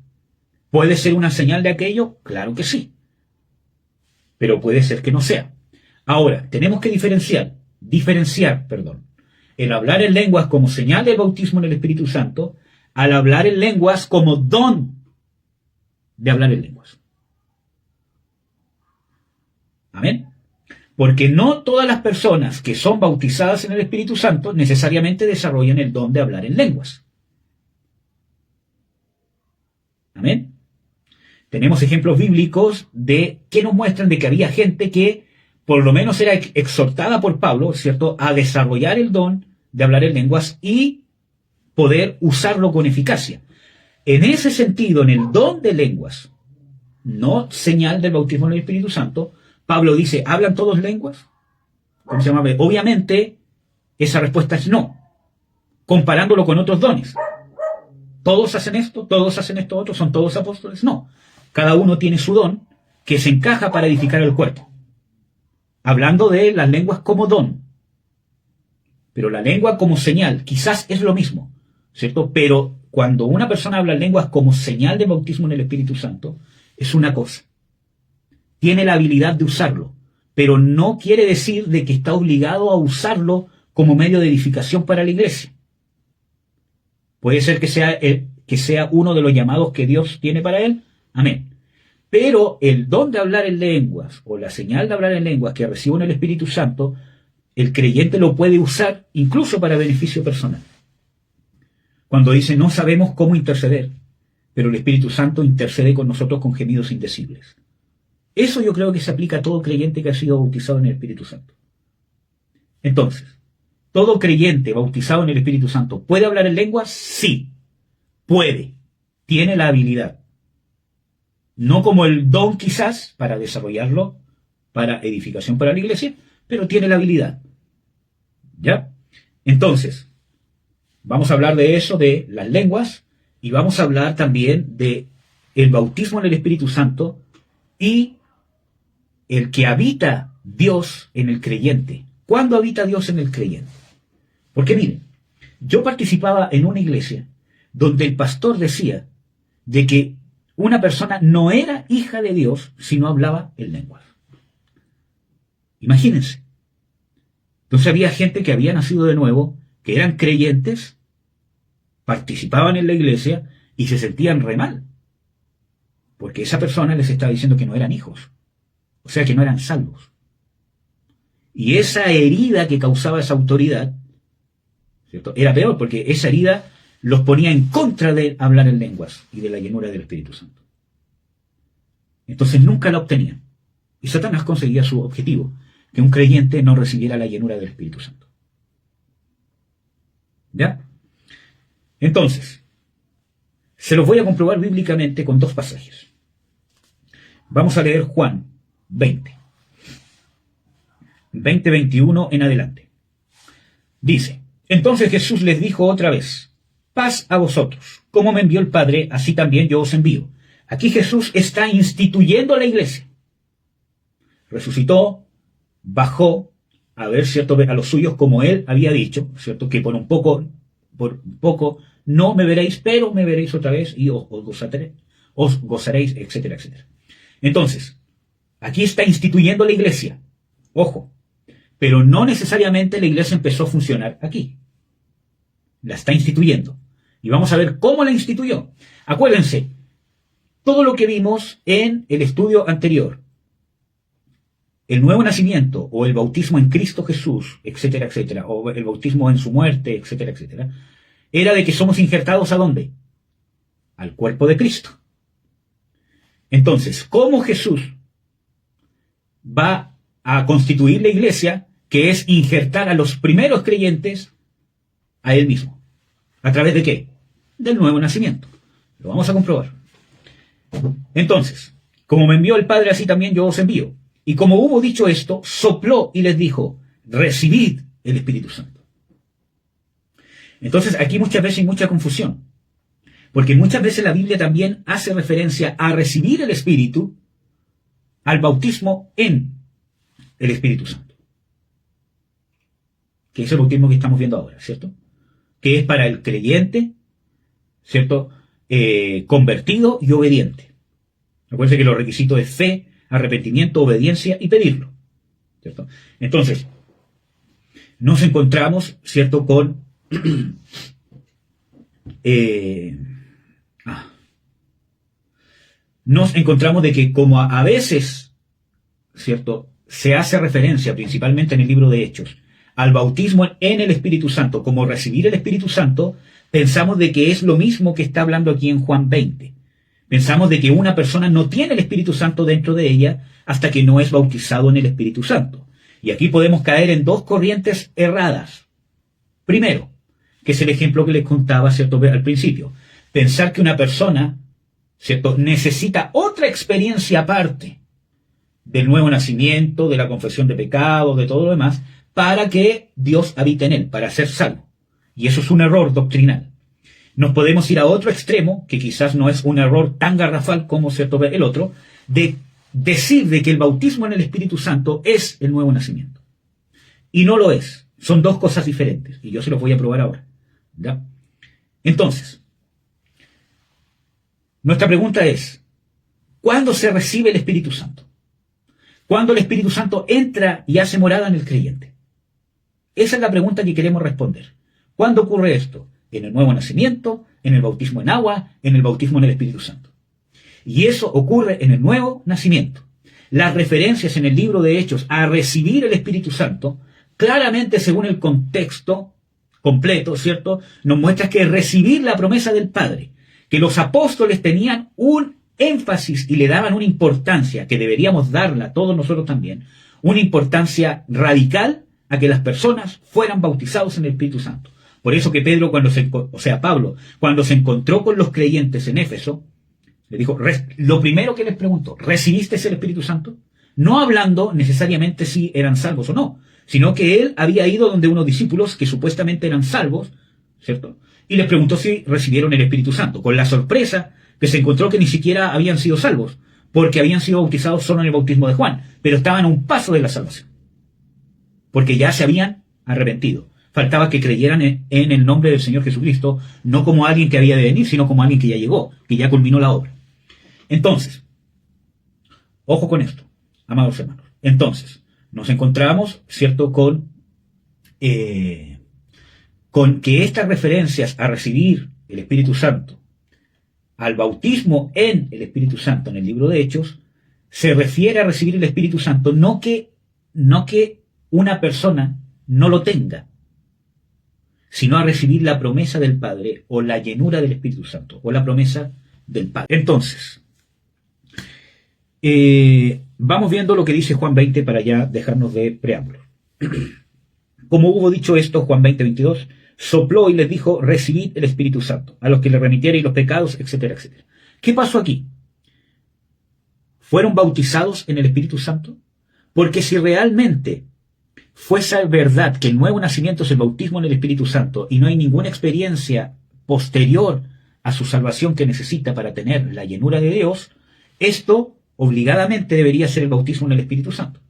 ¿Puede ser una señal de aquello? Claro que sí. Pero puede ser que no sea. Ahora, tenemos que diferenciar, el hablar en lenguas como señal del bautismo en el Espíritu Santo, al hablar en lenguas como don de hablar en lenguas. Amén. Porque no todas las personas que son bautizadas en el Espíritu Santo necesariamente desarrollan el don de hablar en lenguas. Amén. Tenemos ejemplos bíblicos que nos muestran de que había gente que por lo menos era exhortada por Pablo, ¿cierto?, a desarrollar el don de hablar en lenguas y poder usarlo con eficacia. En ese sentido, en el don de lenguas, no señal del bautismo en el Espíritu Santo, Pablo dice, ¿hablan todos lenguas? ¿Cómo se llama? Obviamente, esa respuesta es no, comparándolo con otros dones. ¿Todos hacen esto? ¿Todos hacen esto otro? ¿Son todos apóstoles? No. Cada uno tiene su don que se encaja para edificar el cuerpo. Hablando de las lenguas como don. Pero la lengua como señal, quizás es lo mismo, ¿cierto? Pero cuando una persona habla lenguas como señal de bautismo en el Espíritu Santo, es una cosa. Tiene la habilidad de usarlo, pero no quiere decir de que está obligado a usarlo como medio de edificación para la iglesia. Puede ser que sea uno de los llamados que Dios tiene para él. Amén. Pero el don de hablar en lenguas, o la señal de hablar en lenguas que recibe en el Espíritu Santo, el creyente lo puede usar incluso para beneficio personal. Cuando dice, no sabemos cómo interceder, pero el Espíritu Santo intercede con nosotros con gemidos indecibles. Eso yo creo que se aplica a todo creyente que ha sido bautizado en el Espíritu Santo. Entonces, ¿todo creyente bautizado en el Espíritu Santo puede hablar en lenguas? Sí, puede, tiene la habilidad. No como el don quizás para desarrollarlo para edificación para la iglesia, pero tiene la habilidad. ¿Ya? Entonces, vamos a hablar de eso, de las lenguas, Y vamos a hablar también de el bautismo en el Espíritu Santo y el que habita Dios en el creyente. ¿Cuándo habita Dios en el creyente? Porque miren, yo participaba en una iglesia donde el pastor decía de que una persona no era hija de Dios si no hablaba en lenguas. Imagínense. Entonces había gente que había nacido de nuevo, que eran creyentes, participaban en la iglesia y se sentían re mal. Porque esa persona les estaba diciendo que no eran hijos. O sea, que no eran salvos. Y esa herida que causaba esa autoridad, ¿cierto?, era peor, porque esa herida los ponía en contra de hablar en lenguas y de la llenura del Espíritu Santo. Entonces nunca la obtenían. Y Satanás conseguía su objetivo, que un creyente no recibiera la llenura del Espíritu Santo. ¿Ya? Entonces, se los voy a comprobar bíblicamente con dos pasajes. Vamos a leer Juan 20:21 en adelante. Dice: entonces Jesús les dijo otra vez: paz a vosotros. Como me envió el Padre, así también yo os envío. Aquí Jesús está instituyendo la iglesia. Resucitó, bajó a ver, ¿cierto?, a los suyos, como él había dicho, ¿cierto?, que por un poco no me veréis, pero me veréis otra vez y os gozaréis, etcétera, etcétera. Entonces, aquí está instituyendo la iglesia. Ojo, pero no necesariamente la iglesia empezó a funcionar aquí. La está instituyendo. Y vamos a ver cómo la instituyó. Acuérdense, todo lo que vimos en el estudio anterior, el nuevo nacimiento o el bautismo en Cristo Jesús, etcétera, etcétera, o el bautismo en su muerte, etcétera, etcétera, era de que somos injertados ¿a dónde? Al cuerpo de Cristo. Entonces, ¿cómo Jesús va a constituir la iglesia, que es injertar a los primeros creyentes a él mismo? ¿A través de qué? Del nuevo nacimiento. Lo vamos a comprobar. Entonces, como me envió el Padre, así también yo os envío. Y como hubo dicho esto, sopló y les dijo: recibid el Espíritu Santo. Entonces, aquí muchas veces hay mucha confusión, porque muchas veces la Biblia también hace referencia a recibir el Espíritu, al bautismo en el Espíritu Santo, que es el bautismo que estamos viendo ahora, ¿cierto?, que es para el creyente, ¿cierto?, convertido y obediente. Acuérdense que los requisitos es fe, arrepentimiento, obediencia y pedirlo, ¿cierto? Entonces, nos encontramos, ¿cierto?, con nos encontramos de que como a veces, ¿cierto?, se hace referencia, principalmente en el libro de Hechos, al bautismo en el Espíritu Santo, como recibir el Espíritu Santo, pensamos de que es lo mismo que está hablando aquí en Juan 20. Pensamos de que una persona no tiene el Espíritu Santo dentro de ella hasta que no es bautizado en el Espíritu Santo. Y aquí podemos caer en dos corrientes erradas. Primero, que es el ejemplo que les contaba, ¿cierto?, al principio. Pensar que una persona, ¿cierto?, necesita otra experiencia aparte del nuevo nacimiento, de la confesión de pecados, de todo lo demás, para que Dios habite en él, para ser salvo. Y eso es un error doctrinal. Nos podemos ir a otro extremo, que quizás no es un error tan garrafal como, ¿cierto?, el otro, de decir de que el bautismo en el Espíritu Santo es el nuevo nacimiento. Y no lo es. Son dos cosas diferentes. Y yo se los voy a probar ahora. ¿Ya? Entonces, nuestra pregunta es: ¿cuándo se recibe el Espíritu Santo? ¿Cuándo el Espíritu Santo entra y hace morada en el creyente? Esa es la pregunta que queremos responder. ¿Cuándo ocurre esto? En el nuevo nacimiento, en el bautismo en agua, en el bautismo en el Espíritu Santo. Y eso ocurre en el nuevo nacimiento. Las referencias en el libro de Hechos a recibir el Espíritu Santo, claramente según el contexto completo, ¿cierto?, nos muestra que recibir la promesa del Padre, que los apóstoles tenían un énfasis y le daban una importancia, que deberíamos darla todos nosotros también, una importancia radical a que las personas fueran bautizados en el Espíritu Santo. Por eso que Pablo, cuando se encontró con los creyentes en Éfeso, le dijo, lo primero que les preguntó: ¿recibiste el Espíritu Santo? No hablando necesariamente si eran salvos o no, sino que él había ido donde unos discípulos que supuestamente eran salvos, ¿cierto?, y les preguntó si recibieron el Espíritu Santo, con la sorpresa que se encontró que ni siquiera habían sido salvos, porque habían sido bautizados solo en el bautismo de Juan, pero estaban a un paso de la salvación, porque ya se habían arrepentido. Faltaba que creyeran en el nombre del Señor Jesucristo, no como alguien que había de venir, sino como alguien que ya llegó, que ya culminó la obra. Entonces, ojo con esto, amados hermanos. Entonces, nos encontramos, ¿cierto?, con que estas referencias a recibir el Espíritu Santo, al bautismo en el Espíritu Santo en el libro de Hechos, se refiere a recibir el Espíritu Santo, no que una persona no lo tenga, sino a recibir la promesa del Padre, o la llenura del Espíritu Santo, o la promesa del Padre. Entonces, vamos viendo lo que dice Juan 20 para ya dejarnos de preámbulos. Como hubo dicho esto, Juan 20, 22, sopló y les dijo, recibid el Espíritu Santo, a los que le remitiereis los pecados, etcétera, etcétera. ¿Qué pasó aquí? ¿Fueron bautizados en el Espíritu Santo? Porque si realmente fuese verdad que el nuevo nacimiento es el bautismo en el Espíritu Santo y no hay ninguna experiencia posterior a su salvación que necesita para tener la llenura de Dios, esto obligadamente debería ser el bautismo en el Espíritu Santo.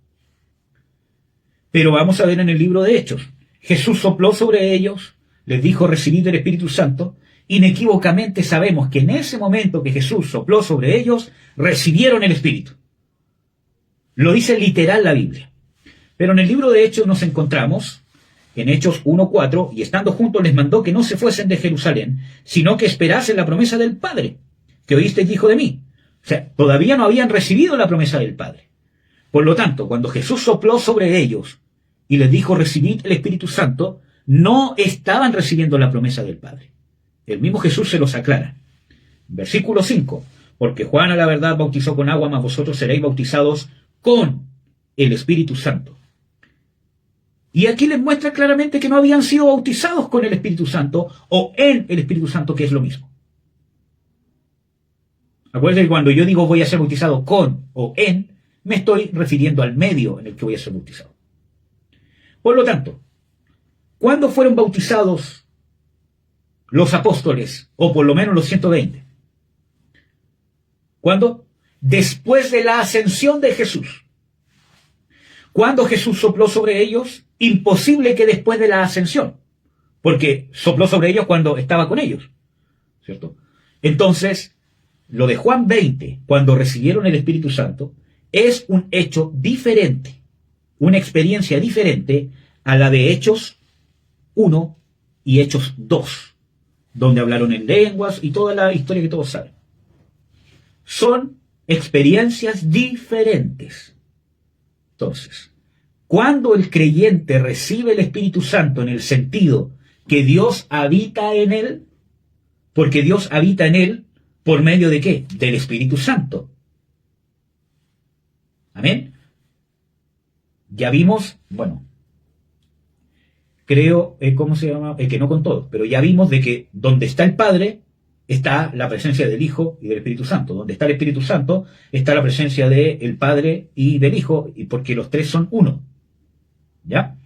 Pero vamos a ver en el libro de Hechos, Jesús sopló sobre ellos, les dijo recibid el Espíritu Santo, inequívocamente sabemos que en ese momento que Jesús sopló sobre ellos, recibieron el Espíritu. Lo dice literal la Biblia. Pero en el libro de Hechos nos encontramos, en Hechos 1:4, y estando juntos les mandó que no se fuesen de Jerusalén, sino que esperasen la promesa del Padre, que oísteis dijo de mí. O sea, todavía no habían recibido la promesa del Padre. Por lo tanto, cuando Jesús sopló sobre ellos y les dijo recibid el Espíritu Santo, no estaban recibiendo la promesa del Padre. El mismo Jesús se los aclara. Versículo 5, porque Juan a la verdad bautizó con agua, mas vosotros seréis bautizados con el Espíritu Santo. Y aquí les muestra claramente que no habían sido bautizados con el Espíritu Santo o en el Espíritu Santo, que es lo mismo. Acuérdense que cuando yo digo voy a ser bautizado con o en, me estoy refiriendo al medio en el que voy a ser bautizado. Por lo tanto, ¿cuándo fueron bautizados los apóstoles, o por lo menos los 120? ¿Cuándo? Después de la ascensión de Jesús. Cuando Jesús sopló sobre ellos, imposible que después de la ascensión, porque sopló sobre ellos cuando estaba con ellos, ¿cierto? Entonces, lo de Juan 20, cuando recibieron el Espíritu Santo, es un hecho diferente, una experiencia diferente a la de Hechos 1 y Hechos 2, donde hablaron en lenguas y toda la historia que todos saben. Son experiencias diferentes. Entonces, cuando el creyente recibe el Espíritu Santo en el sentido que Dios habita en él, porque Dios habita en él, ¿por medio de qué? Del Espíritu Santo. Amén. Ya vimos, bueno, creo, ¿cómo se llama? Que no con todo, pero ya vimos de que donde está el Padre está la presencia del Hijo y del Espíritu Santo. Donde está el Espíritu Santo está la presencia del Padre y del Hijo, y porque los tres son uno. ¿Ya?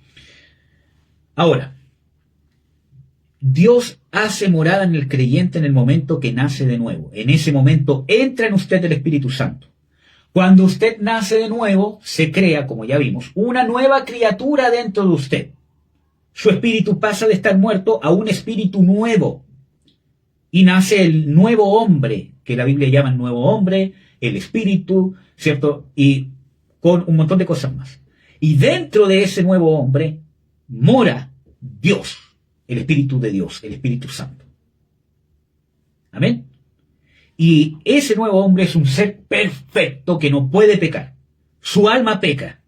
Ahora, Dios hace morada en el creyente en el momento que nace de nuevo. En ese momento entra en usted el Espíritu Santo. Cuando usted nace de nuevo, se crea, como ya vimos, una nueva criatura dentro de usted. Su espíritu pasa de estar muerto a un espíritu nuevo. Y nace el nuevo hombre, que la Biblia llama el nuevo hombre, el espíritu, ¿cierto? Y con un montón de cosas más. Y dentro de ese nuevo hombre mora Dios, el Espíritu de Dios, el Espíritu Santo. Amén. Y ese nuevo hombre es un ser perfecto que no puede pecar. Su alma peca.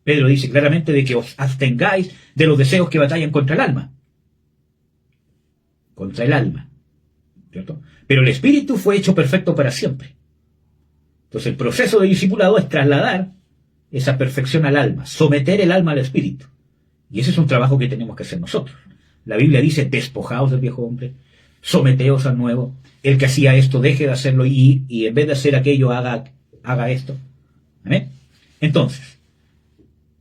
Pedro dice claramente de que os abstengáis de los deseos que batallan contra el alma. Contra el alma. ¿Cierto? Pero el Espíritu fue hecho perfecto para siempre. Entonces el proceso de discipulado es trasladar esa perfección al alma, someter el alma al Espíritu. Y ese es un trabajo que tenemos que hacer nosotros. La Biblia dice, despojaos del viejo hombre, someteos al nuevo. El que hacía esto, deje de hacerlo y en vez de hacer aquello, haga esto. ¿Amén? Entonces,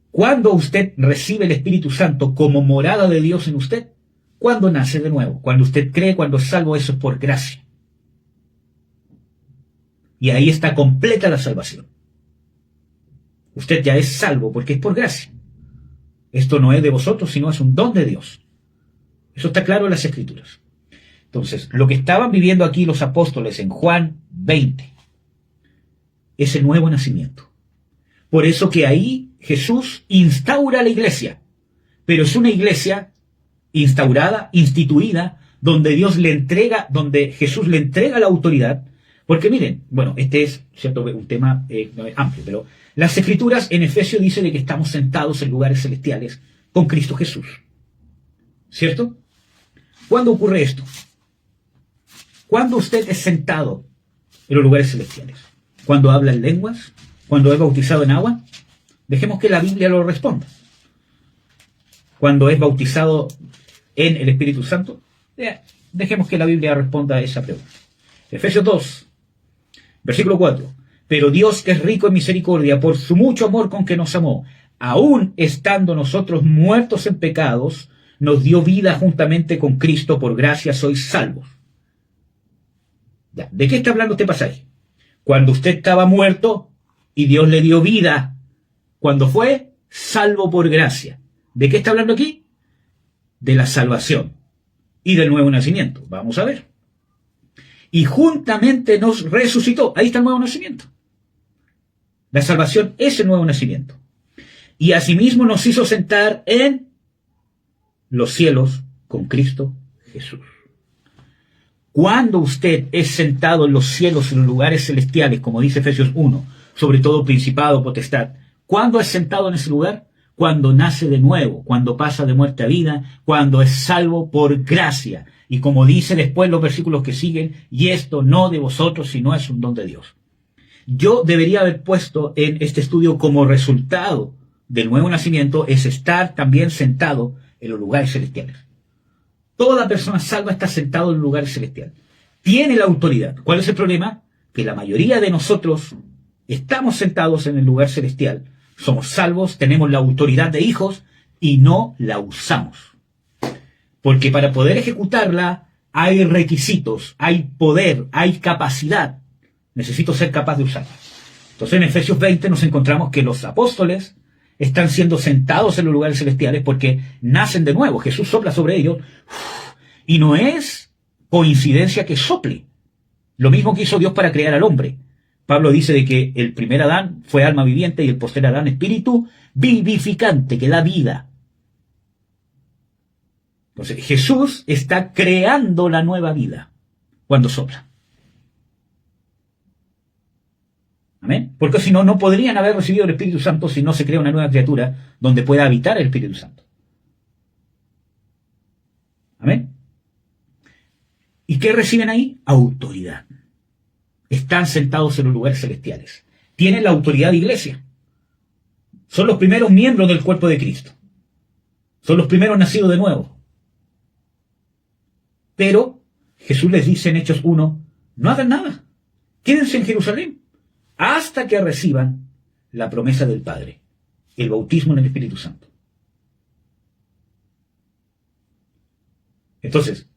cuando usted recibe el Espíritu Santo como morada de Dios en usted, cuando nace de nuevo. Cuando usted cree, cuando es salvo, eso es por gracia. Y ahí está completa la salvación. Usted ya es salvo porque es por gracia. Esto no es de vosotros, sino es un don de Dios. Eso está claro en las Escrituras. Entonces, lo que estaban viviendo aquí los apóstoles en Juan 20 es el nuevo nacimiento. Por eso que ahí Jesús instaura la iglesia, pero es una iglesia instaurada, instituida, donde Dios le entrega, donde Jesús le entrega la autoridad. Porque miren, bueno, este es cierto un tema amplio, pero las Escrituras en Efesios dice de que estamos sentados en lugares celestiales con Cristo Jesús. ¿Cierto? ¿Cuándo ocurre esto? ¿Cuándo usted es sentado en los lugares celestiales? ¿Cuando habla en lenguas? ¿Cuando es bautizado en agua? Dejemos que la Biblia lo responda. ¿Cuando es bautizado en el Espíritu Santo? Dejemos que la Biblia responda a esa pregunta. Efesios 2, versículo 4. Pero Dios, que es rico en misericordia, por su mucho amor con que nos amó, aun estando nosotros muertos en pecados, nos dio vida juntamente con Cristo, por gracia sois salvos. Ya, ¿de qué está hablando este pasaje? Cuando usted estaba muerto y Dios le dio vida, cuando fue salvo por gracia. ¿De qué está hablando aquí? De la salvación y del nuevo nacimiento. Vamos a ver. Y juntamente nos resucitó. Ahí está el nuevo nacimiento. La salvación es el nuevo nacimiento. Y asimismo nos hizo sentar en los cielos con Cristo Jesús. Cuando usted es sentado en los cielos, en los lugares celestiales, como dice Efesios 1, sobre todo principado, potestad, ¿cuándo es sentado en ese lugar? Cuando nace de nuevo, cuando pasa de muerte a vida, cuando es salvo por gracia. Y como dice después los versículos que siguen, y esto no de vosotros, sino es un don de Dios. Yo debería haber puesto en este estudio como resultado del nuevo nacimiento es estar también sentado en los lugares celestiales. Toda persona salva está sentado en un lugar celestial. Tiene la autoridad. ¿Cuál es el problema? Que la mayoría de nosotros estamos sentados en el lugar celestial, somos salvos, tenemos la autoridad de hijos y no la usamos. Porque para poder ejecutarla hay requisitos, hay poder, hay capacidad. Necesito ser capaz de usarla. Entonces en Efesios 20 nos encontramos que los apóstoles están siendo sentados en los lugares celestiales porque nacen de nuevo. Jesús sopla sobre ellos y no es coincidencia que sople. Lo mismo que hizo Dios para crear al hombre. Pablo dice de que el primer Adán fue alma viviente y el posterior Adán espíritu vivificante, que da vida. Entonces Jesús está creando la nueva vida cuando sopla. ¿Amén? Porque si no, no podrían haber recibido el Espíritu Santo si no se crea una nueva criatura donde pueda habitar el Espíritu Santo. ¿Amén? ¿Y qué reciben ahí? Autoridad. Están sentados en los lugares celestiales. Tienen la autoridad de iglesia. Son los primeros miembros del cuerpo de Cristo. Son los primeros nacidos de nuevo. Pero Jesús les dice en Hechos 1, no hagan nada. Quédense en Jerusalén hasta que reciban la promesa del Padre, el bautismo en el Espíritu Santo. Entonces,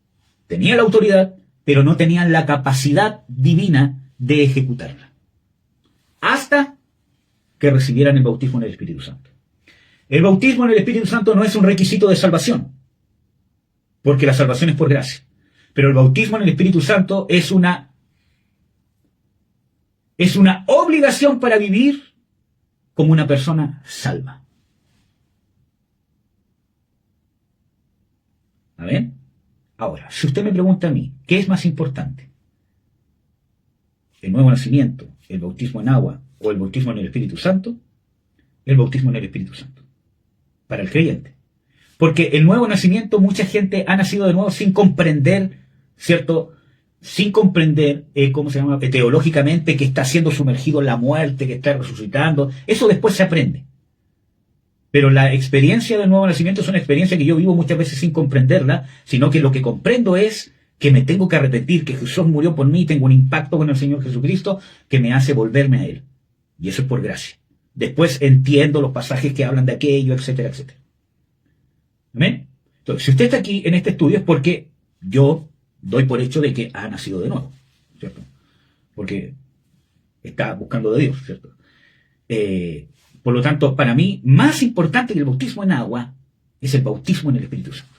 tenían la autoridad, pero no tenían la capacidad divina de ejecutarla. Hasta que recibieran el bautismo en el Espíritu Santo. El bautismo en el Espíritu Santo no es un requisito de salvación, porque la salvación es por gracia. Pero el bautismo en el Espíritu Santo es una obligación para vivir como una persona salva. ¿Amén? Ahora, si usted me pregunta a mí, ¿qué es más importante? ¿El nuevo nacimiento, el bautismo en agua o el bautismo en el Espíritu Santo? El bautismo en el Espíritu Santo. Para el creyente. Porque el nuevo nacimiento, mucha gente ha nacido de nuevo sin comprender, ¿cierto?, sin comprender, teológicamente, que está siendo sumergido en la muerte, que está resucitando. Eso después se aprende. Pero la experiencia del nuevo nacimiento es una experiencia que yo vivo muchas veces sin comprenderla, sino que lo que comprendo es que me tengo que arrepentir, que Jesús murió por mí, tengo un impacto con el Señor Jesucristo que me hace volverme a Él. Y eso es por gracia. Después entiendo los pasajes que hablan de aquello, etcétera, etcétera. ¿Amén? Entonces, si usted está aquí en este estudio es porque yo doy por hecho de que ha nacido de nuevo, ¿cierto? Porque está buscando de Dios, ¿cierto? Por lo tanto, para mí, más importante que el bautismo en agua es el bautismo en el Espíritu Santo.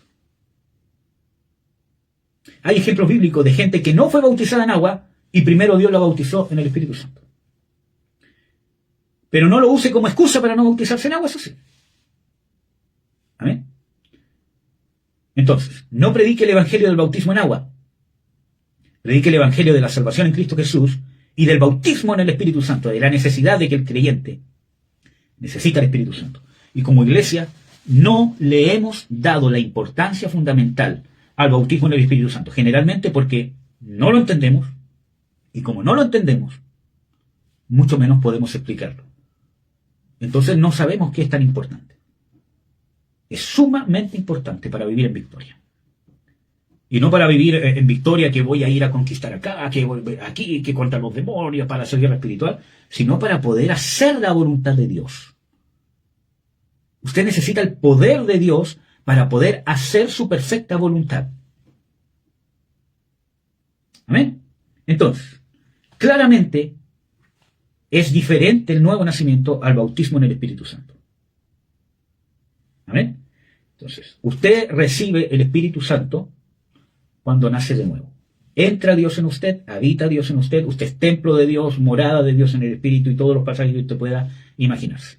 Hay ejemplos bíblicos de gente que no fue bautizada en agua y primero Dios la bautizó en el Espíritu Santo. Pero no lo use como excusa para no bautizarse en agua, eso sí. Amén. Entonces, no predique el evangelio del bautismo en agua. Predique el evangelio de la salvación en Cristo Jesús y del bautismo en el Espíritu Santo, de la necesidad de que el creyente necesita el Espíritu Santo. Y como iglesia, no le hemos dado la importancia fundamental al bautismo en el Espíritu Santo, generalmente porque no lo entendemos, y como no lo entendemos, mucho menos podemos explicarlo. Entonces no sabemos qué es tan importante. Es sumamente importante para vivir en victoria. Y no para vivir en victoria que voy a ir a conquistar acá, que voy aquí, que contra los demonios, para hacer guerra espiritual, sino para poder hacer la voluntad de Dios. Usted necesita el poder de Dios para poder hacer su perfecta voluntad. ¿Amén? Entonces, claramente es diferente el nuevo nacimiento al bautismo en el Espíritu Santo. ¿Amén? Entonces, usted recibe el Espíritu Santo cuando nace de nuevo. Entra Dios en usted, habita Dios en usted, usted es templo de Dios, morada de Dios en el Espíritu y todos los pasajes que usted pueda imaginarse.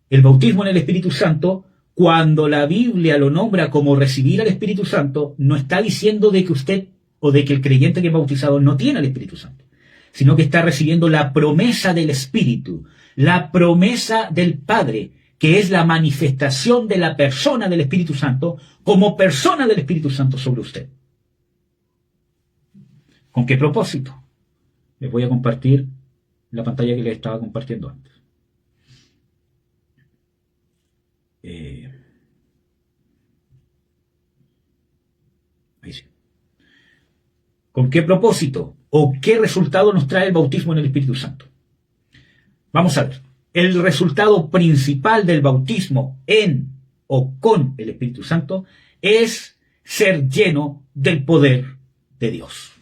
El bautismo en el Espíritu Santo, cuando la Biblia lo nombra como recibir al Espíritu Santo, no está diciendo de que usted o de que el creyente que es bautizado no tiene al Espíritu Santo, sino que está recibiendo la promesa del Espíritu, la promesa del Padre, que es la manifestación de la persona del Espíritu Santo como persona del Espíritu Santo sobre usted. ¿Con qué propósito? Les voy a compartir la pantalla que les estaba compartiendo antes. Ahí sí. ¿Con qué propósito o qué resultado nos trae el bautismo en el Espíritu Santo? Vamos a ver. El resultado principal del bautismo en o con el Espíritu Santo es ser lleno del poder de Dios.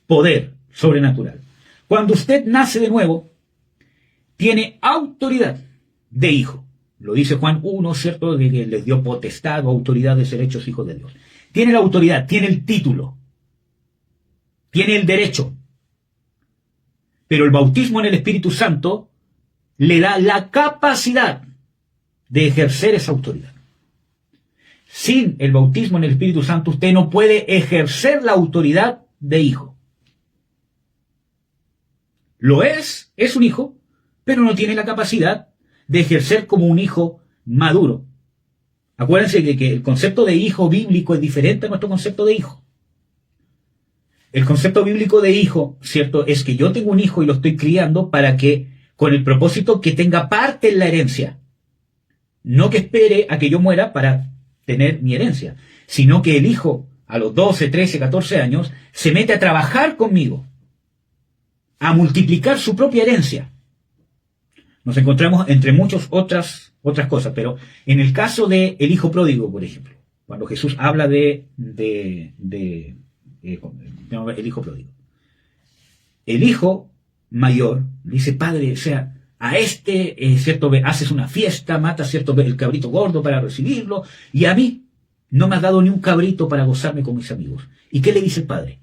Poder sobrenatural. Cuando usted nace de nuevo, tiene autoridad de hijo. Lo dice Juan 1, ¿cierto? De que les dio potestad o autoridad de ser hechos hijos de Dios. Tiene la autoridad, tiene el título, tiene el derecho. Pero el bautismo en el Espíritu Santo le da la capacidad de ejercer esa autoridad. Sin el bautismo en el Espíritu Santo, usted no puede ejercer la autoridad de hijo. Lo es un hijo, pero no tiene la capacidad de ejercer como un hijo maduro. Acuérdense de que el concepto de hijo bíblico es diferente a nuestro concepto de hijo. El concepto bíblico de hijo, ¿cierto?, es que yo tengo un hijo y lo estoy criando para que, con el propósito que tenga parte en la herencia. No que espere a que yo muera para tener mi herencia, sino que el hijo, a los 12, 13, 14 años, se mete a trabajar conmigo, a multiplicar su propia herencia. Nos encontramos entre muchas otras cosas, pero en el caso del hijo pródigo, por ejemplo, cuando Jesús habla el hijo pródigo, el hijo mayor dice: padre, o sea, a cierto, haces una fiesta, matas, cierto, el cabrito gordo para recibirlo, y a mí no me has dado ni un cabrito para gozarme con mis amigos. ¿Y qué le dice el padre?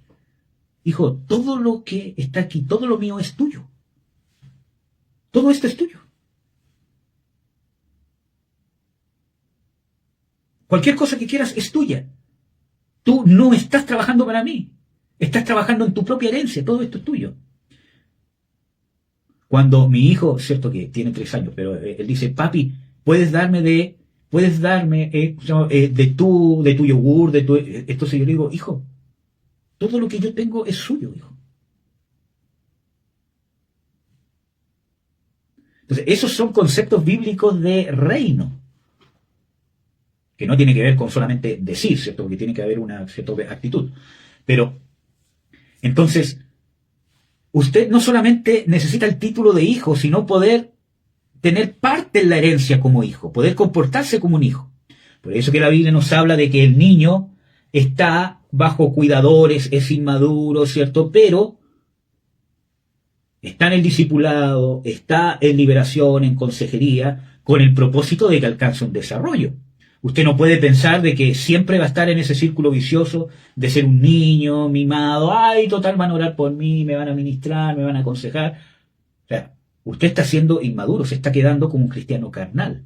Hijo, todo lo que está aquí, todo lo mío es tuyo. Todo esto es tuyo. Cualquier cosa que quieras es tuya. Tú no estás trabajando para mí. Estás trabajando en tu propia herencia. Todo esto es tuyo. Cuando mi hijo, cierto que tiene 3 años, pero él dice: papi, puedes darme de tu yogur, entonces yo le digo: hijo, todo lo que yo tengo es suyo, hijo. Entonces, esos son conceptos bíblicos de reino, que no tiene que ver con solamente decir, ¿cierto? Porque tiene que haber una cierta actitud. Pero, entonces, usted no solamente necesita el título de hijo, sino poder tener parte en la herencia como hijo, poder comportarse como un hijo. Por eso que la Biblia nos habla de que el niño está bajo cuidadores, es inmaduro, ¿cierto? Pero está en el discipulado, está en liberación, en consejería, con el propósito de que alcance un desarrollo. Usted no puede pensar de que siempre va a estar en ese círculo vicioso de ser un niño mimado, ay, total, van a orar por mí, me van a ministrar, me van a aconsejar. O sea, usted está siendo inmaduro, se está quedando como un cristiano carnal.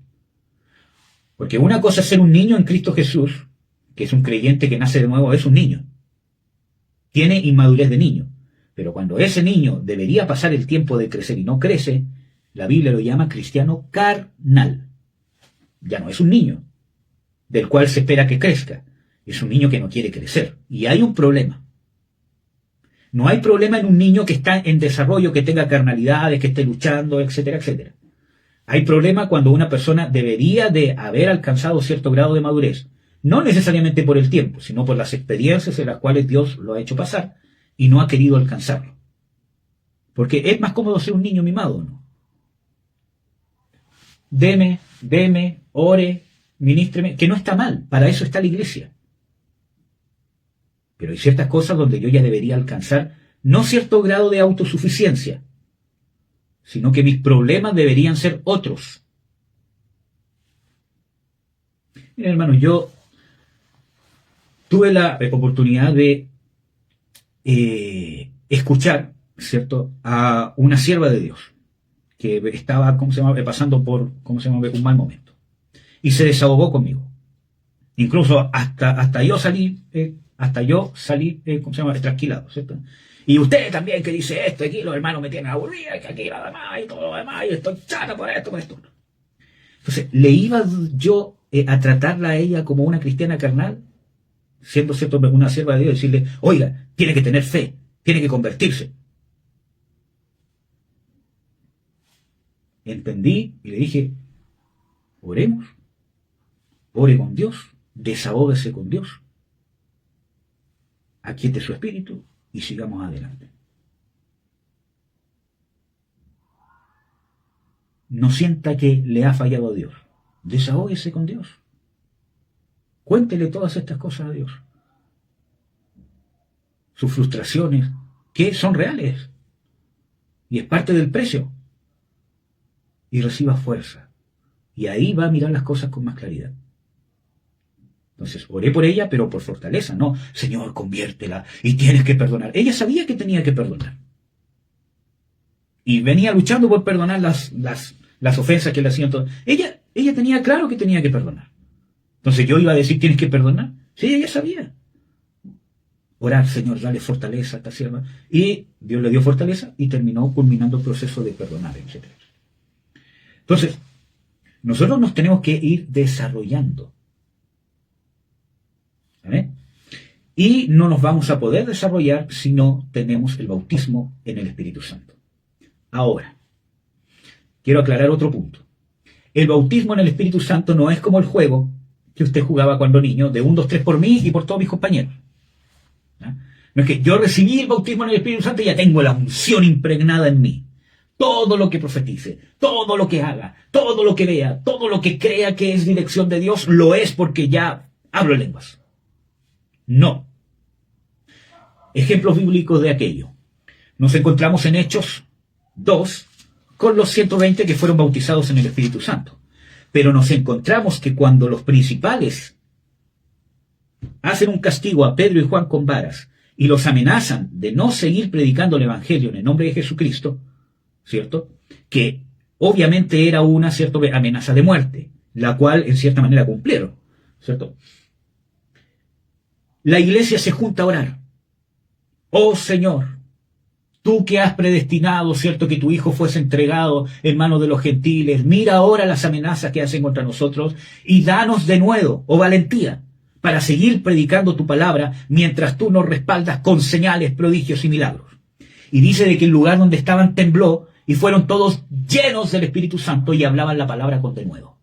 Porque una cosa es ser un niño en Cristo Jesús, que es un creyente que nace de nuevo, es un niño. Tiene inmadurez de niño. Pero cuando ese niño debería pasar el tiempo de crecer y no crece, la Biblia lo llama cristiano carnal. Ya no es un niño del cual se espera que crezca. Es un niño que no quiere crecer. Y hay un problema. No hay problema en un niño que está en desarrollo, que tenga carnalidades, que esté luchando, etcétera, etcétera. Hay problema cuando una persona debería de haber alcanzado cierto grado de madurez. No necesariamente por el tiempo, sino por las experiencias en las cuales Dios lo ha hecho pasar y no ha querido alcanzarlo. Porque es más cómodo ser un niño mimado, ¿no? Deme, ore, ministreme, que no está mal, para eso está la iglesia. Pero hay ciertas cosas donde yo ya debería alcanzar no cierto grado de autosuficiencia, sino que mis problemas deberían ser otros. Miren, hermano, yo tuve la oportunidad de escuchar, ¿cierto?, a una sierva de Dios que estaba, pasando por, un mal momento. Y se desahogó conmigo. Incluso hasta yo salí, trasquilado, ¿cierto? Y usted también que dice esto, aquí los hermanos me tienen aburrida, que aquí nada más, y todo lo demás, y estoy chata por esto, por esto. Entonces, ¿le iba yo a tratarla a ella como una cristiana carnal? Siendo, ¿cierto?, una sierva de Dios, decirle, oiga, tiene que tener fe, tiene que convertirse. Entendí y le dije, oremos, ore con Dios, desahógese con Dios, aquiete su espíritu y sigamos adelante. No sienta que le ha fallado a Dios, desahógese con Dios. Cuéntele todas estas cosas a Dios. Sus frustraciones, que son reales. Y es parte del precio. Y reciba fuerza. Y ahí va a mirar las cosas con más claridad. Entonces, oré por ella, pero por fortaleza, no, Señor, conviértela y tienes que perdonar. Ella sabía que tenía que perdonar. Y venía luchando por perdonar las ofensas que le hacían todos. Ella tenía claro que tenía que perdonar. Entonces yo iba a decir, ¿tienes que perdonar? Sí, ella sabía. Orar, Señor, dale fortaleza a esta sierva. Y Dios le dio fortaleza y terminó culminando el proceso de perdonar, etc. Entonces, nosotros nos tenemos que ir desarrollando. ¿Vale? Y no nos vamos a poder desarrollar si no tenemos el bautismo en el Espíritu Santo. Ahora, quiero aclarar otro punto. El bautismo en el Espíritu Santo no es como el juego que usted jugaba cuando niño, de 1, 2, 3 por mí y por todos mis compañeros. ¿Ya? No es que yo recibí el bautismo en el Espíritu Santo y ya tengo la unción impregnada en mí. Todo lo que profetice, todo lo que haga, todo lo que vea, todo lo que crea que es dirección de Dios, lo es porque ya hablo en lenguas. No. Ejemplos bíblicos de aquello. Nos encontramos en Hechos 2 con los 120 que fueron bautizados en el Espíritu Santo. Pero nos encontramos que cuando los principales hacen un castigo a Pedro y Juan con varas y los amenazan de no seguir predicando el Evangelio en el nombre de Jesucristo, ¿cierto?, que obviamente era una cierta amenaza de muerte, la cual en cierta manera cumplieron, ¿cierto? La iglesia se junta a orar. Oh Señor, tú que has predestinado, ¿cierto?, que tu Hijo fuese entregado en manos de los gentiles, mira ahora las amenazas que hacen contra nosotros y danos de nuevo, valentía, para seguir predicando tu palabra mientras tú nos respaldas con señales, prodigios y milagros. Y dice de que el lugar donde estaban tembló y fueron todos llenos del Espíritu Santo y hablaban la palabra con denuedo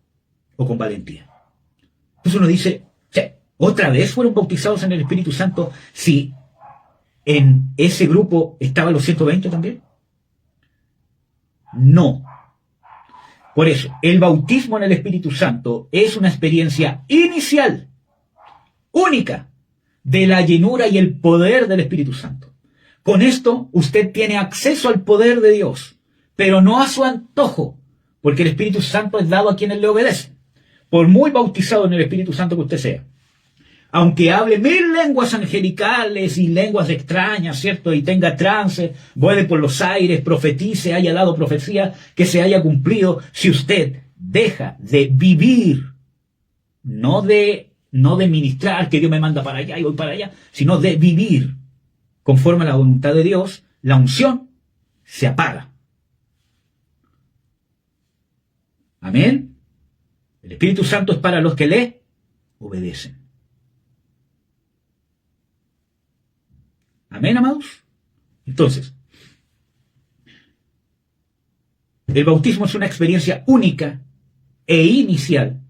o con valentía. Entonces uno dice, ¿otra vez fueron bautizados en el Espíritu Santo si en ese grupo estaban los 120 también? No. Por eso, el bautismo en el Espíritu Santo es una experiencia inicial, única, de la llenura y el poder del Espíritu Santo. Con esto, usted tiene acceso al poder de Dios, pero no a su antojo, porque el Espíritu Santo es dado a quienes le obedecen. Por muy bautizado en el Espíritu Santo que usted sea, aunque hable 1000 lenguas angelicales y lenguas extrañas, ¿cierto? Y tenga trance, vuele por los aires, profetice, haya dado profecía que se haya cumplido, si usted deja de vivir, no de ministrar, que Dios me manda para allá y voy para allá, sino de vivir conforme a la voluntad de Dios, la unción se apaga. Amén. El Espíritu Santo es para los que le obedecen. Amén, amados. Entonces, el bautismo es una experiencia única e inicial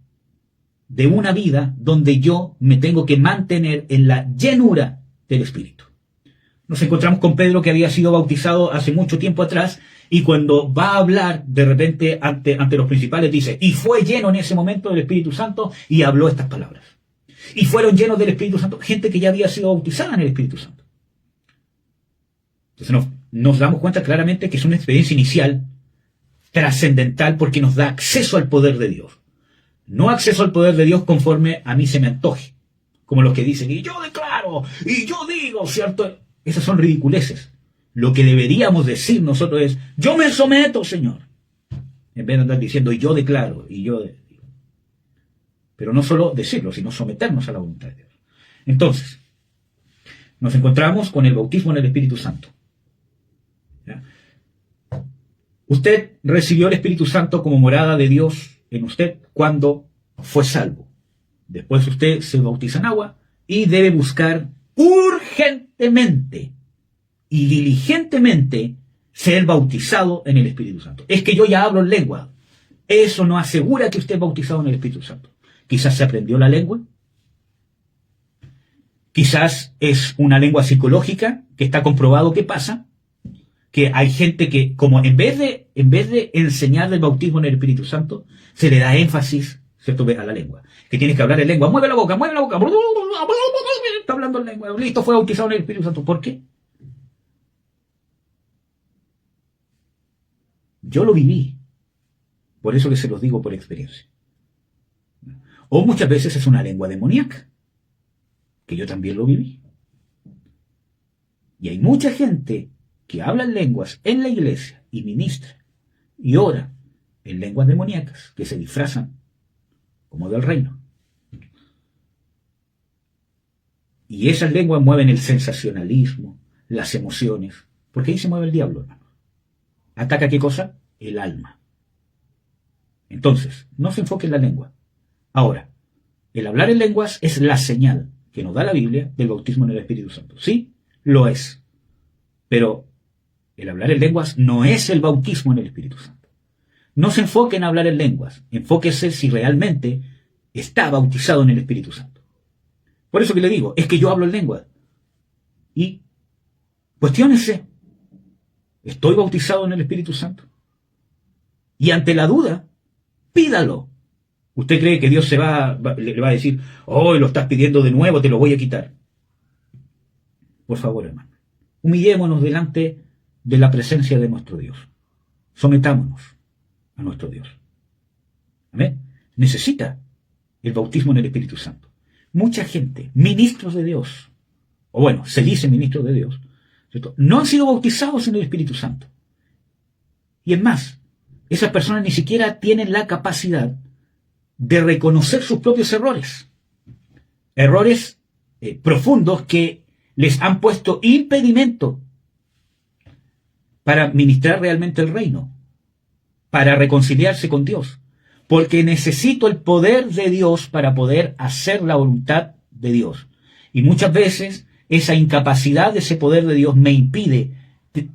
de una vida donde yo me tengo que mantener en la llenura del Espíritu. Nos encontramos con Pedro, que había sido bautizado hace mucho tiempo atrás, y cuando va a hablar, de repente ante los principales dice, y fue lleno en ese momento del Espíritu Santo y habló estas palabras. Y fueron llenos del Espíritu Santo gente que ya había sido bautizada en el Espíritu Santo. Entonces nos damos cuenta claramente que es una experiencia inicial, trascendental, porque nos da acceso al poder de Dios. No acceso al poder de Dios conforme a mí se me antoje. Como los que dicen, y yo declaro, y yo digo, ¿cierto? Esas son ridiculeces. Lo que deberíamos decir nosotros es, yo me someto, Señor. En vez de andar diciendo, y yo declaro, y yo digo. Pero no solo decirlo, sino someternos a la voluntad de Dios. Entonces, nos encontramos con el bautismo en el Espíritu Santo. ¿Ya? Usted recibió el Espíritu Santo como morada de Dios en usted cuando fue salvo. Después usted se bautiza en agua y debe buscar urgentemente y diligentemente ser bautizado en el Espíritu Santo. Es que yo ya hablo en lengua. Eso no asegura que usted es bautizado en el Espíritu Santo. Quizás se aprendió la lengua. Quizás es una lengua psicológica que está comprobado que pasa. Que hay gente que, como en vez de enseñar del bautismo en el Espíritu Santo, se le da énfasis, ¿cierto?, a la lengua. Que tienes que hablar en lengua. Mueve la boca, mueve la boca. Está hablando en lengua. Listo, fue bautizado en el Espíritu Santo. ¿Por qué? Yo lo viví. Por eso que se los digo por experiencia. O muchas veces es una lengua demoníaca, que yo también lo viví. Y hay mucha gente que habla en lenguas en la iglesia y ministra y ora en lenguas demoníacas que se disfrazan como del reino. Y esas lenguas mueven el sensacionalismo, las emociones, porque ahí se mueve el diablo, hermano. ¿Ataca qué cosa? El alma. Entonces, no se enfoque en la lengua. Ahora, el hablar en lenguas es la señal que nos da la Biblia del bautismo en el Espíritu Santo. Sí, lo es. Pero el hablar en lenguas no es el bautismo en el Espíritu Santo. No se enfoque en hablar en lenguas. Enfóquese si realmente está bautizado en el Espíritu Santo. Por eso que le digo, es que yo hablo en lenguas. Y cuestiónese, ¿estoy bautizado en el Espíritu Santo? Y ante la duda, pídalo. ¿Usted cree que Dios le va a decir, oh, lo estás pidiendo de nuevo, te lo voy a quitar? Por favor, hermano, humillémonos delante de la presencia de nuestro Dios. Sometámonos a nuestro Dios. Amén. Necesita el bautismo en el Espíritu Santo. Mucha gente, ministros de Dios, o bueno, se dice ministros de Dios, ¿cierto?, no han sido bautizados en el Espíritu Santo. Y es más, esas personas ni siquiera tienen la capacidad de reconocer sus propios errores. Errores profundos que les han puesto impedimento para ministrar realmente el reino, para reconciliarse con Dios. Porque necesito el poder de Dios para poder hacer la voluntad de Dios. Y muchas veces esa incapacidad de ese poder de Dios me impide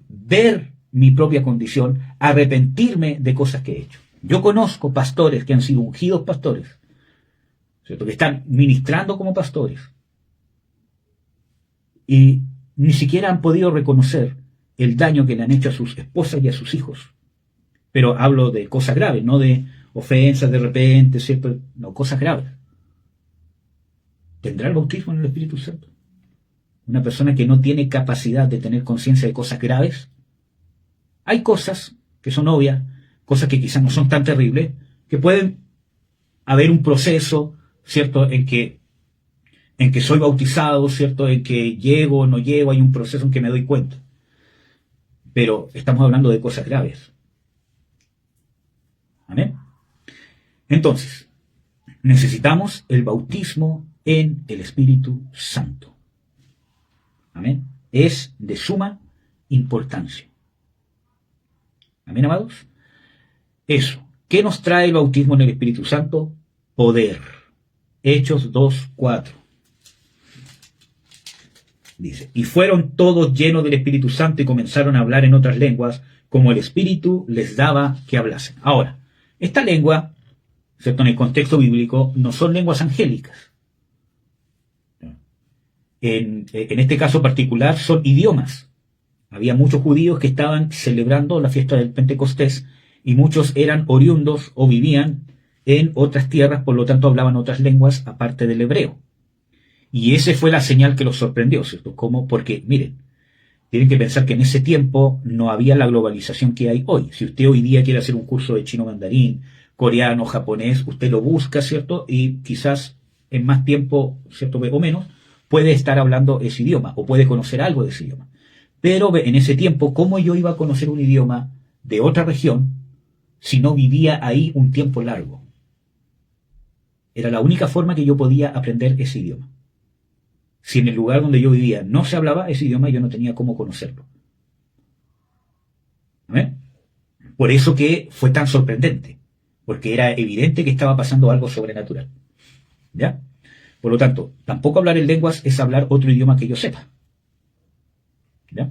ver mi propia condición, arrepentirme de cosas que he hecho. Yo conozco pastores que han sido ungidos pastores, ¿cierto?, que están ministrando como pastores y ni siquiera han podido reconocer el daño que le han hecho a sus esposas y a sus hijos pero hablo de cosas graves, no de ofensas de repente, ¿cierto? No, cosas graves. ¿Tendrá el bautismo en el Espíritu Santo? Una persona que no tiene capacidad de tener conciencia de cosas graves. Hay cosas que son obvias, cosas que quizás no son tan terribles, que pueden haber un proceso, ¿cierto?, en que soy bautizado, ¿cierto?, en que llego o no llego, hay un proceso en que me doy cuenta. Pero estamos hablando de cosas graves. ¿Amén? Entonces, necesitamos el bautismo en el Espíritu Santo. ¿Amén? Es de suma importancia. ¿Amén, amados? Eso. ¿Qué nos trae el bautismo en el Espíritu Santo? Poder. Hechos 2:4. Dice, y fueron todos llenos del Espíritu Santo y comenzaron a hablar en otras lenguas, como el Espíritu les daba que hablasen. Ahora, esta lengua, ¿cierto?, en el contexto bíblico, no son lenguas angélicas. En este caso particular son idiomas. Había muchos judíos que estaban celebrando la fiesta del Pentecostés y muchos eran oriundos o vivían en otras tierras, por lo tanto hablaban otras lenguas aparte del hebreo. Y esa fue la señal que los sorprendió, ¿cierto? ¿Cómo? Porque, miren, tienen que pensar que en ese tiempo no había la globalización que hay hoy. Si usted hoy día quiere hacer un curso de chino mandarín, coreano, japonés, usted lo busca, ¿cierto? Y quizás en más tiempo, ¿cierto?, o menos, puede estar hablando ese idioma o puede conocer algo de ese idioma. Pero en ese tiempo, ¿cómo yo iba a conocer un idioma de otra región si no vivía ahí un tiempo largo? Era la única forma que yo podía aprender ese idioma. Si en el lugar donde yo vivía no se hablaba ese idioma, yo no tenía cómo conocerlo. ¿Amén? Por eso que fue tan sorprendente, porque era evidente que estaba pasando algo sobrenatural. ¿Ya? Por lo tanto, tampoco hablar en lenguas es hablar otro idioma que yo sepa. ¿Ya?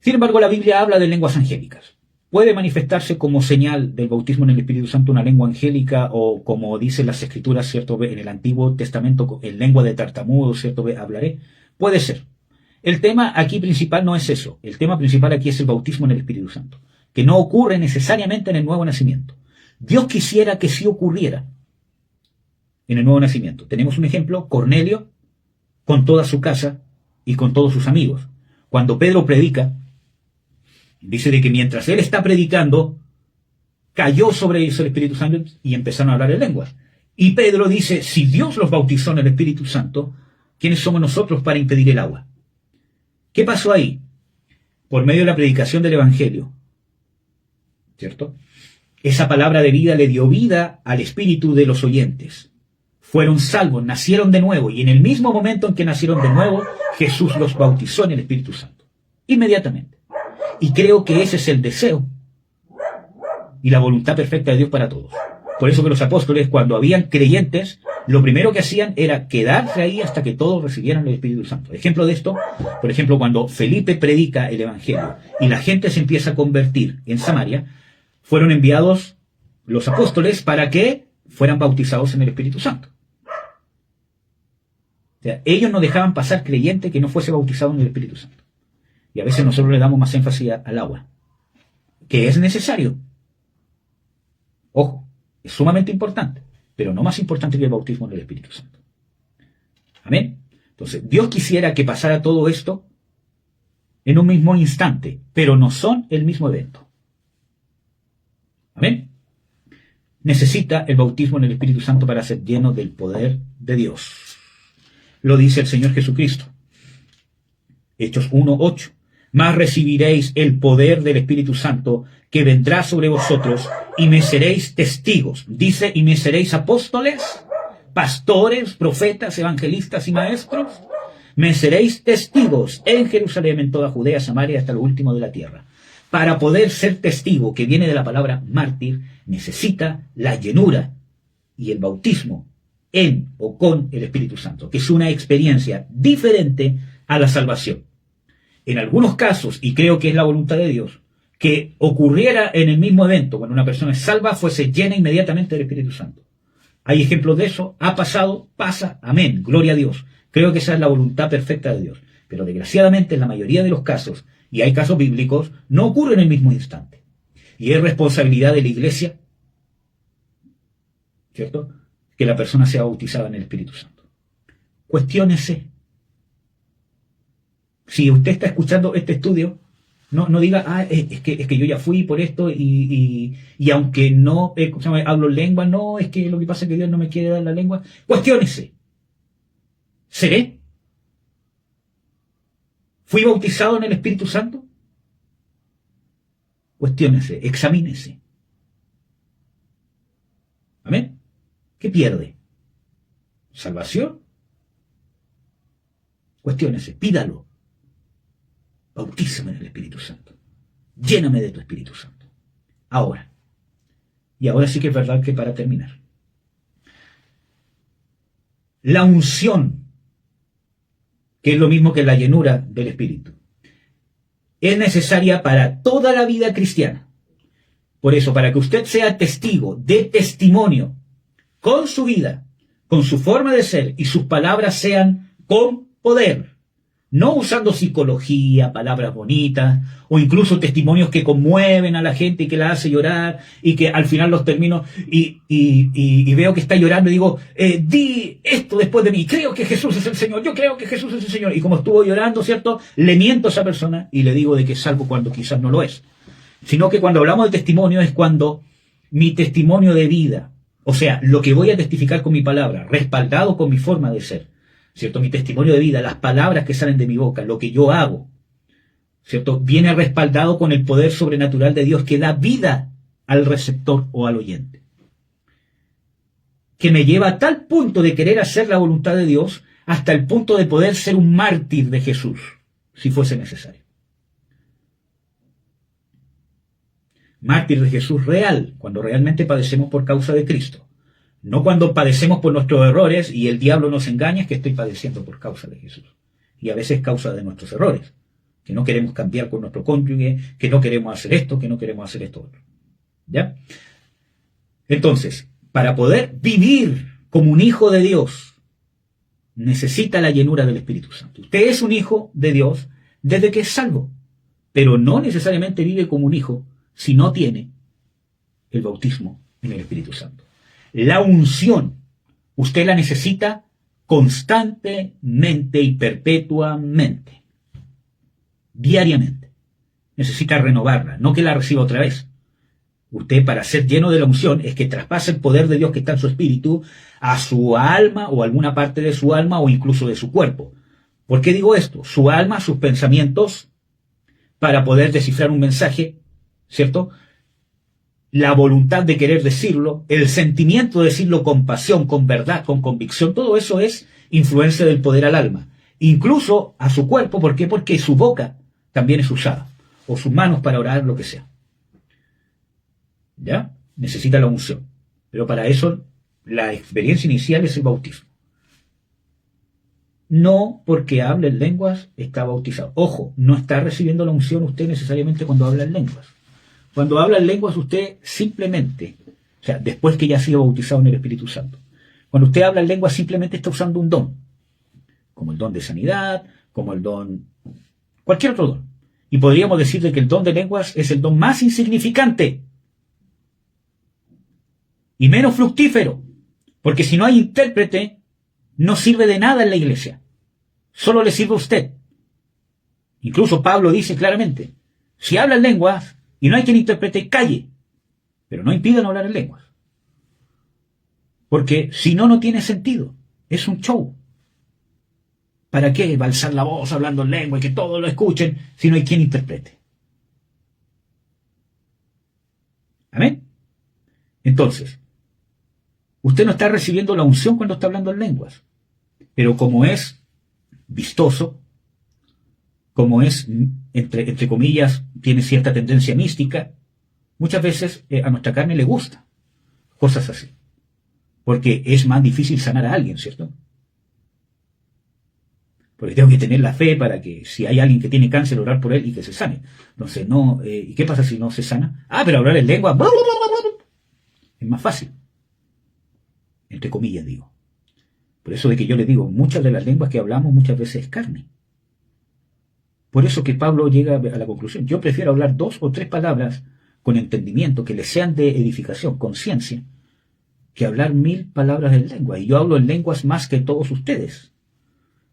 Sin embargo, la Biblia habla de lenguas angélicas. Puede manifestarse como señal del bautismo en el Espíritu Santo una lengua angélica o, como dicen las Escrituras, ¿cierto?, en el Antiguo Testamento, en lengua de tartamudo, ¿cierto?, hablaré. Puede ser. El tema aquí principal no es eso. El tema principal aquí es el bautismo en el Espíritu Santo, que no ocurre necesariamente en el nuevo nacimiento. Dios quisiera que sí ocurriera en el nuevo nacimiento. Tenemos un ejemplo, Cornelio, con toda su casa y con todos sus amigos. Cuando Pedro predica, dice de que mientras él está predicando, cayó sobre ellos el Espíritu Santo y empezaron a hablar en lenguas. Y Pedro dice, si Dios los bautizó en el Espíritu Santo, ¿quiénes somos nosotros para impedir el agua? ¿Qué pasó ahí? Por medio de la predicación del Evangelio, ¿cierto? Esa palabra de vida le dio vida al espíritu de los oyentes. Fueron salvos, nacieron de nuevo, y en el mismo momento en que nacieron de nuevo, Jesús los bautizó en el Espíritu Santo. Inmediatamente. Y creo que ese es el deseo y la voluntad perfecta de Dios para todos. Por eso que los apóstoles, cuando habían creyentes, lo primero que hacían era quedarse ahí hasta que todos recibieran el Espíritu Santo. Ejemplo de esto, por ejemplo, cuando Felipe predica el Evangelio y la gente se empieza a convertir en Samaria, fueron enviados los apóstoles para que fueran bautizados en el Espíritu Santo. O sea, ellos no dejaban pasar creyente que no fuese bautizado en el Espíritu Santo. Y a veces nosotros le damos más énfasis al agua, que es necesario. Ojo, es sumamente importante, pero no más importante que el bautismo en el Espíritu Santo. Amén. Entonces, Dios quisiera que pasara todo esto en un mismo instante, pero no son el mismo evento. Amén. Necesita el bautismo en el Espíritu Santo para ser lleno del poder de Dios. Lo dice el Señor Jesucristo. Hechos 1:8. Mas recibiréis el poder del Espíritu Santo que vendrá sobre vosotros y me seréis testigos. Dice, y me seréis apóstoles, pastores, profetas, evangelistas y maestros. Me seréis testigos en Jerusalén, en toda Judea, Samaria, hasta lo último de la tierra. Para poder ser testigo, que viene de la palabra mártir, necesita la llenura y el bautismo en o con el Espíritu Santo, que es una experiencia diferente a la salvación. En algunos casos, y creo que es la voluntad de Dios, que ocurriera en el mismo evento, cuando una persona es salva, fuese llena inmediatamente del Espíritu Santo. Hay ejemplos de eso, ha pasado, pasa, amén, gloria a Dios. Creo que esa es la voluntad perfecta de Dios. Pero desgraciadamente en la mayoría de los casos, y hay casos bíblicos, no ocurre en el mismo instante. Y es responsabilidad de la iglesia, ¿cierto?, que la persona sea bautizada en el Espíritu Santo. Cuestiónese. Si usted está escuchando este estudio, no diga, es que yo ya fui por esto y aunque no hablo lengua, no, es que lo que pasa es que Dios no me quiere dar la lengua. Cuestiónese. ¿Seré? ¿Fui bautizado en el Espíritu Santo? Cuestiónese, examínese. ¿Amén? ¿Qué pierde? ¿Salvación? Cuestiónese, pídalo. Bautízame en el Espíritu Santo. Lléname de tu Espíritu Santo. Ahora. Y ahora sí que es verdad que para terminar. La unción, que es lo mismo que la llenura del Espíritu, es necesaria para toda la vida cristiana. Por eso, para que usted sea testigo, de testimonio, con su vida, con su forma de ser, y sus palabras sean con poder, no usando psicología, palabras bonitas, o incluso testimonios que conmueven a la gente y que la hace llorar, y que al final los termino y veo que está llorando y digo, di esto después de mí, creo que Jesús es el Señor, yo creo que Jesús es el Señor. Y como estuvo llorando, ¿cierto?, le miento a esa persona y le digo de que es salvo cuando quizás no lo es. Sino que cuando hablamos de testimonio es cuando mi testimonio de vida, o sea, lo que voy a testificar con mi palabra, respaldado con mi forma de ser, ¿cierto?, mi testimonio de vida, las palabras que salen de mi boca, lo que yo hago, ¿cierto?, viene respaldado con el poder sobrenatural de Dios que da vida al receptor o al oyente, que me lleva a tal punto de querer hacer la voluntad de Dios hasta el punto de poder ser un mártir de Jesús, si fuese necesario. Mártir de Jesús real, cuando realmente padecemos por causa de Cristo. No cuando padecemos por nuestros errores y el diablo nos engaña, es que estoy padeciendo por causa de Jesús. Y a veces causa de nuestros errores, que no queremos cambiar con nuestro cónyuge, que no queremos hacer esto, que no queremos hacer esto otro. ¿Ya? Entonces, para poder vivir como un hijo de Dios, necesita la llenura del Espíritu Santo. Usted es un hijo de Dios desde que es salvo, pero no necesariamente vive como un hijo si no tiene el bautismo en el Espíritu Santo. La unción, usted la necesita constantemente y perpetuamente, diariamente. Necesita renovarla, no que la reciba otra vez. Usted, para ser lleno de la unción, es que traspase el poder de Dios que está en su espíritu a su alma o alguna parte de su alma o incluso de su cuerpo. ¿Por qué digo esto? Su alma, sus pensamientos, para poder descifrar un mensaje, ¿cierto?, la voluntad de querer decirlo, el sentimiento de decirlo con pasión, con verdad, con convicción, todo eso es influencia del poder al alma. Incluso a su cuerpo, ¿por qué? Porque su boca también es usada, o sus manos para orar, lo que sea. ¿Ya? Necesita la unción. Pero para eso la experiencia inicial es el bautismo. No porque hable en lenguas está bautizado. Ojo, no está recibiendo la unción usted necesariamente cuando habla en lenguas. Cuando habla en lenguas usted simplemente, o sea, después que ya ha sido bautizado en el Espíritu Santo, cuando usted habla en lenguas simplemente está usando un don, como el don de sanidad, como el don, cualquier otro don. Y podríamos decir de que el don de lenguas es el don más insignificante y menos fructífero, porque si no hay intérprete, no sirve de nada en la iglesia, solo le sirve a usted. Incluso Pablo dice claramente, si habla en lenguas y no hay quien interprete, calle, pero no impidan hablar en lenguas, porque si no, no tiene sentido, es un show. ¿Para qué balsar la voz hablando en lengua y que todos lo escuchen si no hay quien interprete? ¿Amén? Entonces, usted no está recibiendo la unción cuando está hablando en lenguas, pero como es vistoso, como es, entre comillas, tiene cierta tendencia mística, muchas veces a nuestra carne le gusta cosas así, porque es más difícil sanar a alguien, ¿cierto? Porque tengo que tener la fe para que si hay alguien que tiene cáncer, orar por él y que se sane. Entonces, no, ¿y qué pasa si no se sana? Pero hablar en lengua es más fácil, entre comillas digo. Por eso de que yo le digo, muchas de las lenguas que hablamos muchas veces es carne. Por eso que Pablo llega a la conclusión, yo prefiero hablar 2 o 3 palabras con entendimiento, que les sean de edificación, con ciencia, que hablar 1000 palabras en lengua. Y yo hablo en lenguas más que todos ustedes.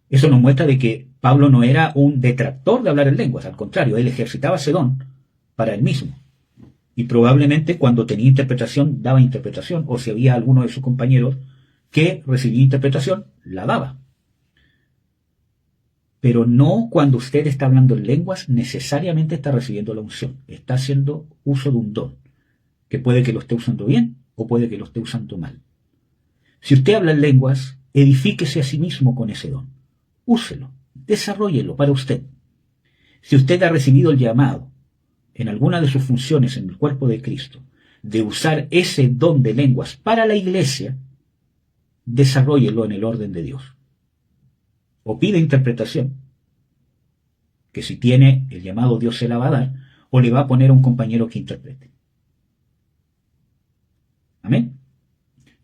Eso nos muestra de que Pablo no era un detractor de hablar en lenguas, al contrario, él ejercitaba ese don para él mismo. Y probablemente cuando tenía interpretación, daba interpretación, o si había alguno de sus compañeros que recibía interpretación, la daba. Pero no cuando usted está hablando en lenguas, necesariamente está recibiendo la unción. Está haciendo uso de un don, que puede que lo esté usando bien o puede que lo esté usando mal. Si usted habla en lenguas, edifíquese a sí mismo con ese don. Úselo, desarróllelo para usted. Si usted ha recibido el llamado en alguna de sus funciones en el cuerpo de Cristo, de usar ese don de lenguas para la iglesia, desarróllelo en el orden de Dios. O pide interpretación, que si tiene el llamado Dios se la va a dar, o le va a poner a un compañero que interprete. Amén.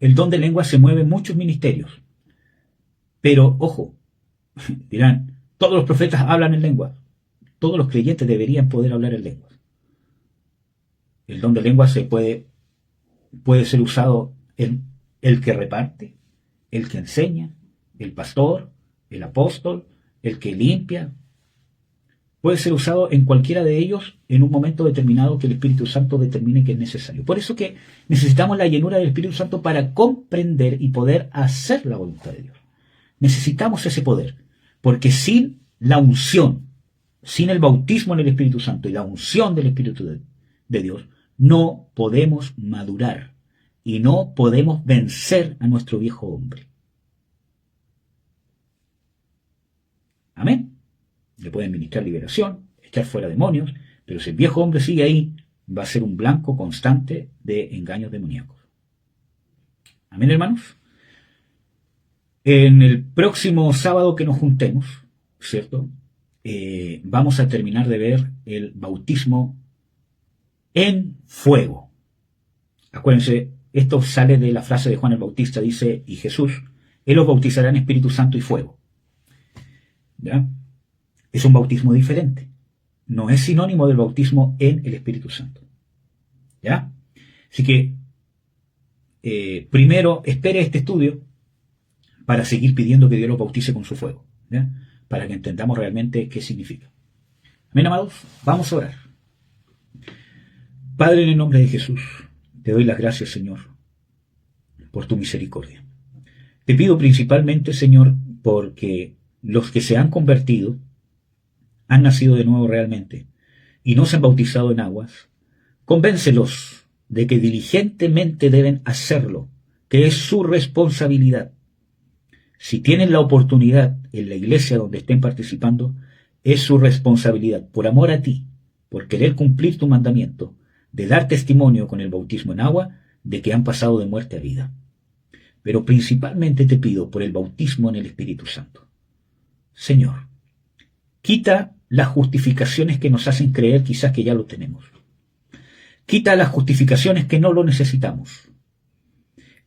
El don de lenguas se mueve en muchos ministerios. Pero, ojo, dirán, todos los profetas hablan en lenguas. Todos los creyentes deberían poder hablar en lenguas. El don de lenguas puede ser usado en el que reparte, el que enseña, el pastor, el apóstol, el que limpia. Puede ser usado en cualquiera de ellos en un momento determinado que el Espíritu Santo determine que es necesario. Por eso que necesitamos la llenura del Espíritu Santo para comprender y poder hacer la voluntad de Dios. Necesitamos ese poder, porque sin la unción, sin el bautismo en el Espíritu Santo y la unción del Espíritu de Dios, no podemos madurar y no podemos vencer a nuestro viejo hombre. Amén. Le pueden ministrar liberación, echar fuera demonios, pero si el viejo hombre sigue ahí, va a ser un blanco constante de engaños demoníacos. Amén, hermanos. En el próximo sábado que nos juntemos, ¿cierto? Vamos a terminar de ver el bautismo en fuego. Acuérdense, esto sale de la frase de Juan el Bautista, dice, y Jesús, Él los bautizará en Espíritu Santo y fuego. ¿Ya? Es un bautismo diferente. No es sinónimo del bautismo en el Espíritu Santo. ¿Ya? Así que, primero, espere este estudio para seguir pidiendo que Dios los bautice con su fuego. ¿Ya? Para que entendamos realmente qué significa. Amén, amados. Vamos a orar. Padre, en el nombre de Jesús, te doy las gracias, Señor, por tu misericordia. Te pido principalmente, Señor, porque los que se han convertido, han nacido de nuevo realmente, y no se han bautizado en aguas, convéncelos de que diligentemente deben hacerlo, que es su responsabilidad. Si tienen la oportunidad en la iglesia donde estén participando, es su responsabilidad, por amor a ti, por querer cumplir tu mandamiento, de dar testimonio con el bautismo en agua de que han pasado de muerte a vida. Pero principalmente te pido por el bautismo en el Espíritu Santo. Señor, quita las justificaciones que nos hacen creer quizás que ya lo tenemos. Quita las justificaciones que no lo necesitamos.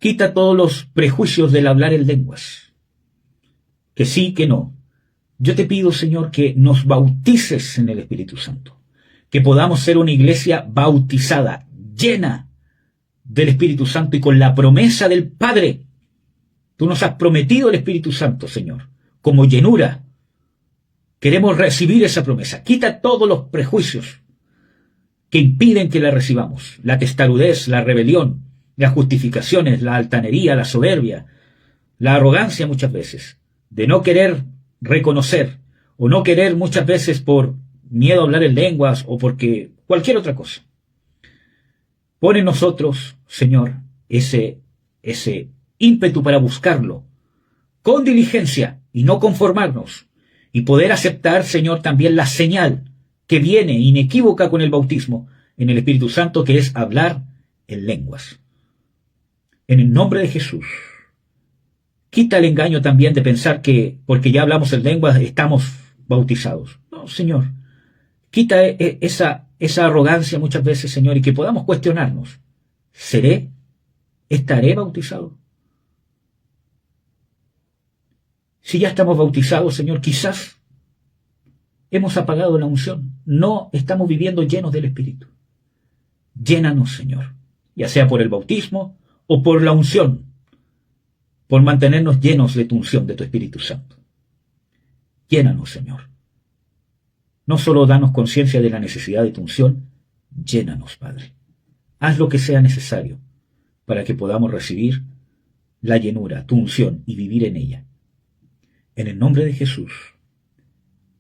Quita todos los prejuicios del hablar en lenguas. Que sí, que no. Yo te pido, Señor, que nos bautices en el Espíritu Santo. Que podamos ser una iglesia bautizada, llena del Espíritu Santo y con la promesa del Padre. Tú nos has prometido el Espíritu Santo, Señor, como llenura. Queremos recibir esa promesa. Quita todos los prejuicios que impiden que la recibamos. La testarudez, la rebelión, las justificaciones, la altanería, la soberbia, la arrogancia muchas veces, de no querer reconocer o no querer muchas veces por miedo a hablar en lenguas o porque cualquier otra cosa. Pon en nosotros, Señor, ese ímpetu para buscarlo con diligencia y no conformarnos y poder aceptar, Señor, también la señal que viene inequívoca con el bautismo en el Espíritu Santo, que es hablar en lenguas. En el nombre de Jesús, quita el engaño también de pensar que porque ya hablamos en lenguas estamos bautizados. No, Señor. Quita esa arrogancia muchas veces, Señor, y que podamos cuestionarnos. ¿Estaré bautizado? Si ya estamos bautizados, Señor, quizás hemos apagado la unción. No estamos viviendo llenos del Espíritu. Llénanos, Señor, ya sea por el bautismo o por la unción, por mantenernos llenos de tu unción, de tu Espíritu Santo. Llénanos, Señor. No solo danos conciencia de la necesidad de tu unción, llénanos, Padre. Haz lo que sea necesario para que podamos recibir la llenura, tu unción y vivir en ella. En el nombre de Jesús.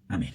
Amén.